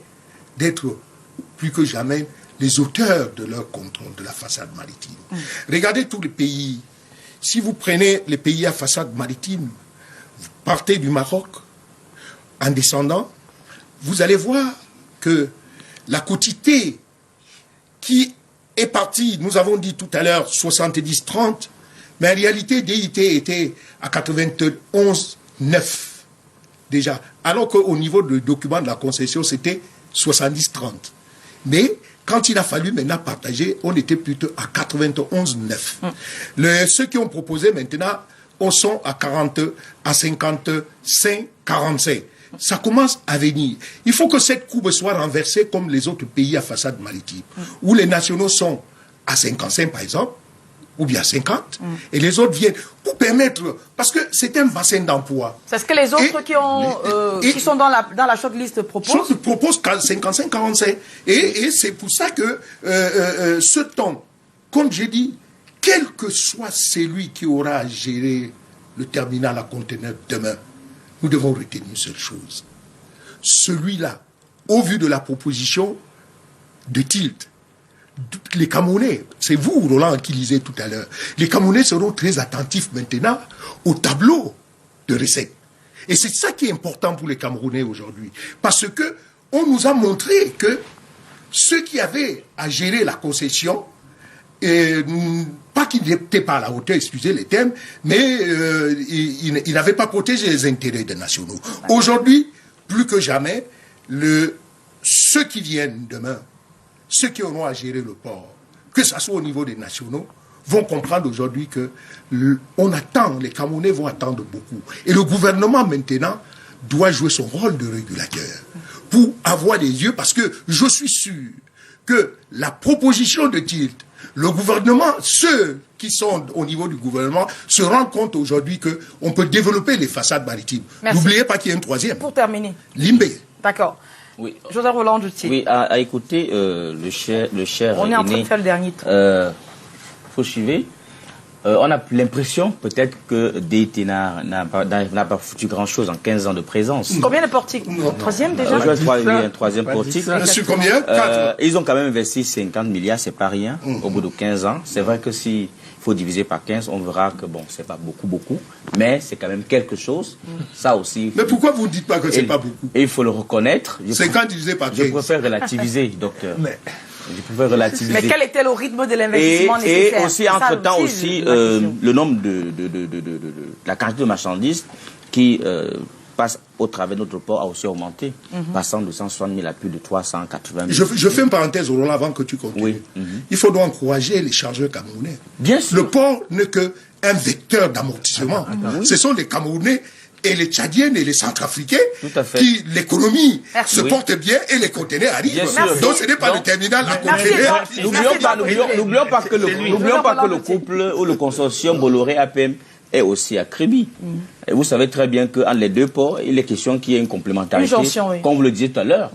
d'être plus que jamais les auteurs de leur contrôle de la façade maritime. Regardez tous les pays. Si vous prenez les pays à façade maritime, vous partez du Maroc, en descendant, vous allez voir que la quotité qui est partie, nous avons dit tout à l'heure 70-30, mais en réalité DIT était à 91-9 déjà, alors qu'au niveau du document de la concession, c'était 70-30. Mais quand il a fallu maintenant partager, on était plutôt à 91-9. Ceux qui ont proposé maintenant, on sont à 55-45. Ça commence à venir. Il faut que cette courbe soit renversée comme les autres pays à façade maritime, où les nationaux sont à 55 par exemple, ou bien 50, et les autres viennent pour permettre, parce que c'est un bassin d'emploi. C'est ce que les autres qui sont dans la shortlist proposent. Proposent 55-45. Et c'est pour ça que ce temps, comme j'ai dit, quel que soit celui qui aura à gérer le terminal à conteneurs demain, nous devons retenir une seule chose. Celui-là, au vu de la proposition de Tilt, les Camerounais, c'est vous, Roland, qui lisez tout à l'heure, les Camerounais seront très attentifs maintenant au tableau de recettes. Et c'est ça qui est important pour les Camerounais aujourd'hui. Parce que on nous a montré que ceux qui avaient à gérer la concession, pas pas qu'il n'était pas à la hauteur, excusez les termes, mais il n'avait pas protégé les intérêts des nationaux. Aujourd'hui, plus que jamais, ceux qui viennent demain, ceux qui auront à gérer le port, que ce soit au niveau des nationaux, vont comprendre aujourd'hui que les Camerounais vont attendre beaucoup. Et le gouvernement, maintenant, doit jouer son rôle de régulateur pour avoir des yeux, parce que je suis sûr que la proposition de Tilt, le gouvernement, ceux qui sont au niveau du gouvernement, se rendent compte aujourd'hui qu'on peut développer les façades maritimes. N'oubliez pas qu'il y a une troisième. Pour terminer. Limbé. D'accord. Oui. Joseph Roland Djoutsi. Oui, à écouter le cher On est en train de faire le dernier tour. Fauchivé, on a l'impression peut-être que DIT n'a pas foutu grand-chose en 15 ans de présence. Combien de portiques? Troisième déjà? Je crois qu'il y a un troisième portique. Sur combien? 4. Ils ont quand même investi 50 milliards, c'est pas rien, au bout de 15 ans. C'est vrai que s'il faut diviser par 15, on verra que bon, c'est pas beaucoup, mais c'est quand même quelque chose. Ça aussi. Mais pourquoi vous ne dites pas que c'est pas beaucoup? Et il faut le reconnaître. 50 divisé par 15. Je préfère relativiser, docteur. Je préfère relativiser. Mais quel était le rythme de l'investissement nécessaire? Et aussi, entre-temps, le nombre la quantité de marchandises qui passe au travers de notre port a aussi augmenté, passant de 160 000 à plus de 380 000. Je fais une parenthèse, Roland, avant que tu continues. Oui. Il faut donc encourager les chargeurs camerounais. Bien sûr. Le port n'est qu'un vecteur d'amortissement. Ce sont les Camerounais et les Tchadiennes et les Centrafricains qui, l'économie se porte bien et les conteneurs arrivent. Donc ce n'est pas le terminal à conteneurs. N'oublions pas que le couple ou le consortium Bolloré-APM est aussi à crédit. Et vous savez très bien qu'entre les deux ports, il est question qu'il y ait une complémentarité, comme vous le disiez tout à l'heure,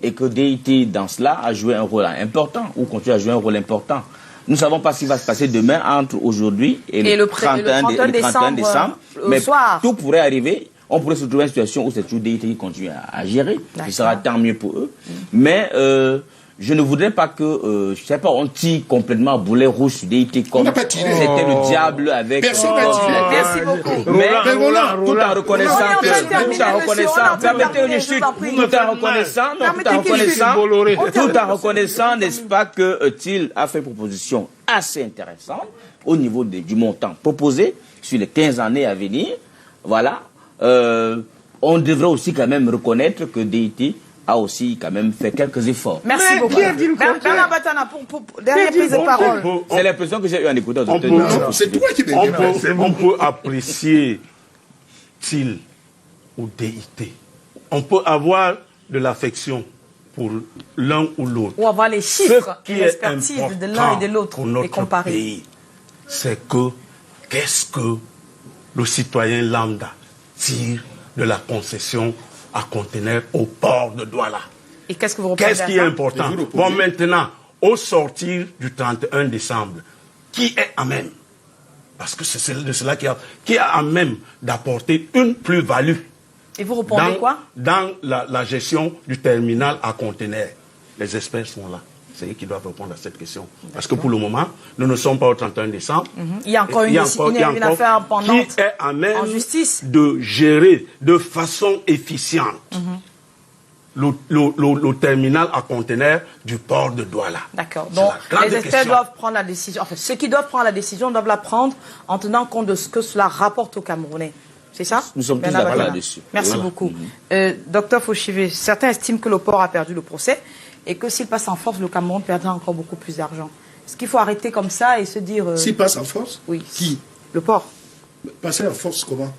et que DIT, dans cela, a joué un rôle important, ou continue à jouer un rôle important. Nous ne savons pas ce qui va se passer demain entre aujourd'hui et le 31 décembre. Mais tout pourrait arriver. On pourrait se trouver dans une situation où c'est toujours DIT qui continue à gérer. Ce sera tant mieux pour eux. Mais je ne voudrais pas que, je sais pas, on tire complètement à boulet rouge sur DIT comme c'était le diable avec... Personne n'a tiré. Merci beaucoup. Mais tout en reconnaissant, n'est-ce pas, que Thiel a fait une proposition assez intéressante au niveau du montant proposé sur les 15 années à venir. Voilà. On devrait aussi quand même reconnaître que DIT a aussi quand même fait quelques efforts. Merci beaucoup. Bernard Batana, pour dernière prise de parole. C'est l'impression que j'ai eu en écoutant. C'est toi qui on peut apprécier TIL ou DIT. On peut avoir de l'affection pour l'un ou l'autre. Ou avoir les chiffres et l'expertise de l'un et de l'autre et comparer. C'est que qu'est-ce que le citoyen lambda tire de la concession à conteneurs au port de Douala? Et qu'est-ce que vous représentez? Qu'est-ce qui est important? Bon, maintenant, au sortir du 31 décembre, qui est à même? Parce que c'est de cela qui est à même d'apporter une plus-value. Et vous répondez quoi? Dans la gestion du terminal à conteneurs. Les experts sont là. C'est eux qui doivent répondre à cette question. Parce que pour le moment, nous ne sommes pas au 31 décembre. Il y a encore une affaire pendante qui est à même en justice de gérer de façon efficiente le terminal à conteneurs du port de Douala. D'accord. Donc, les experts doivent prendre la décision. Enfin, ceux qui doivent prendre la décision doivent la prendre en tenant compte de ce que cela rapporte aux Camerounais. C'est ça? Nous sommes tous d'accord là-dessus. Merci beaucoup. Docteur Fauchivé, certains estiment que le port a perdu le procès et que s'il passe en force, le Cameroun perdra encore beaucoup plus d'argent. Est-ce qu'il faut arrêter comme ça et se dire... S'il passe en force? Oui. Qui? Le port. Passer en force comment?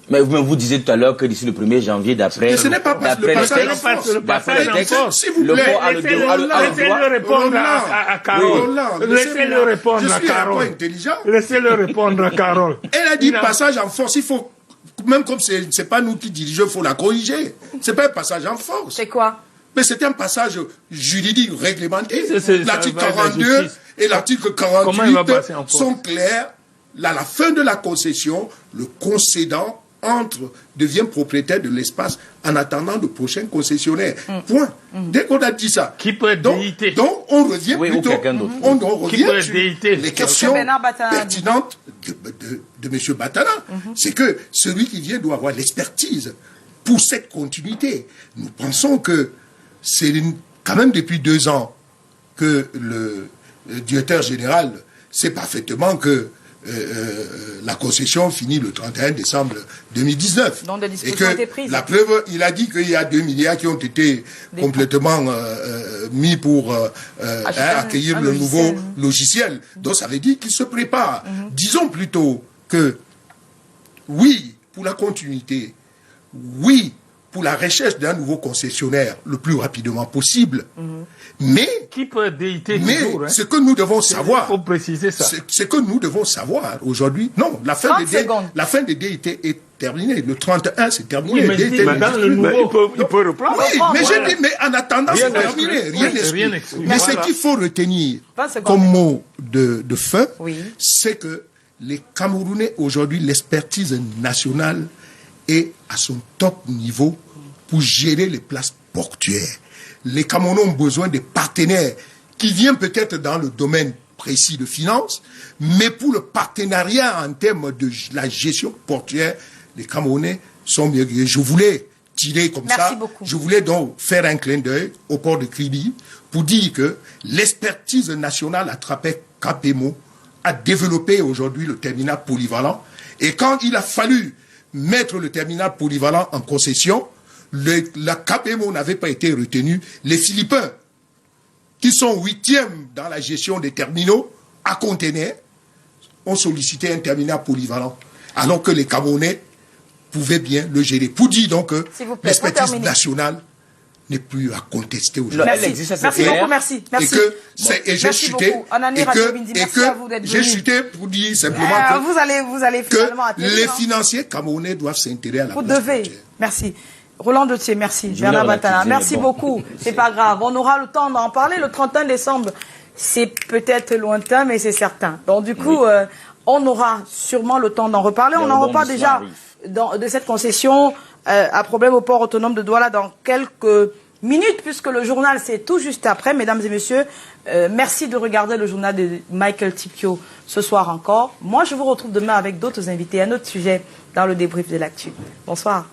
Mais vous disiez tout à l'heure que d'ici le 1er janvier, d'après... Ce n'est pas le passage en force. S'il vous plaît, laissez-le répondre à Carole. Laissez-le répondre à Carole. Laissez-le répondre à Carole. Elle a dit passage en force, il faut... Même comme c'est pas nous qui dirigeons, il faut la corriger. C'est pas un passage en force. C'est quoi? Mais c'est un passage juridique réglementé. L'article 42 et l'article 48 sont clairs. À la fin de la concession, le concédant devient propriétaire de l'espace en attendant le prochain concessionnaire. Point. Dès qu'on a dit ça. Qui peut être DIT? Donc, on revient plutôt. On revient sur les questions pertinentes de M. Batana. C'est que celui qui vient doit avoir l'expertise pour cette continuité. Nous pensons que c'est quand même depuis 2 ans que le directeur général sait parfaitement que la concession finit le 31 décembre 2019. Donc, des et dispositions ont été que prises. la preuve, il a dit qu'il y a 2 milliards qui ont été complètement mis pour accueillir le nouveau logiciel. Donc ça veut dire qu'il se prépare. Disons plutôt que oui, pour la continuité, oui, pour la recherche d'un nouveau concessionnaire le plus rapidement possible, mais qui peut DIT mais toujours, hein? ce que nous devons savoir, il faut préciser ça. ce que nous devons savoir aujourd'hui, non, la fin des DIT est terminée. Le 31, c'est terminé. Oui, mais dans le nouveau, il peut reprendre. Oui, mais j'ai dit, mais en attendant, c'est terminé. Rien n'exclut. Mais ce qu'il faut retenir comme mot de fin, c'est que les Camerounais, aujourd'hui, l'expertise nationale est à son top niveau pour gérer les places portuaires. Les Camerounais ont besoin de partenaires qui viennent peut-être dans le domaine précis de finances, mais pour le partenariat en termes de la gestion portuaire, les Camerounais sont mieux. Je voulais tirer comme ça. Je voulais donc faire un clin d'œil au port de Kribi pour dire que l'expertise nationale à travers Capemo a développé aujourd'hui le terminal polyvalent. Et quand il a fallu mettre le terminal polyvalent en concession, la Capemo n'avait pas été retenue. Les Philippins, qui sont 8e dans la gestion des terminaux à conteneurs, ont sollicité un terminal polyvalent, alors que les Camerounais pouvaient bien le gérer. Pour dire donc que l'expertise nationale n'est plus à contester aujourd'hui. Merci beaucoup, merci. Et j'ai chuté, j'ai chuté pour dire simplement que, vous allez finalement que les financiers camerounais doivent s'intéresser à la Vous devez. Merci. Roland Dottier, merci. Bernard Batana, merci beaucoup. C'est pas grave. On aura le temps d'en parler. Le 31 décembre, c'est peut-être lointain, mais c'est certain. Donc, du coup, on aura sûrement le temps d'en reparler. On en reparle déjà de cette concession à problème au port autonome de Douala dans quelques minutes, puisque le journal, c'est tout juste après. Mesdames et messieurs, merci de regarder le journal de Michael Tipio ce soir encore. Moi, je vous retrouve demain avec d'autres invités, un autre sujet dans le débrief de l'actu. Bonsoir.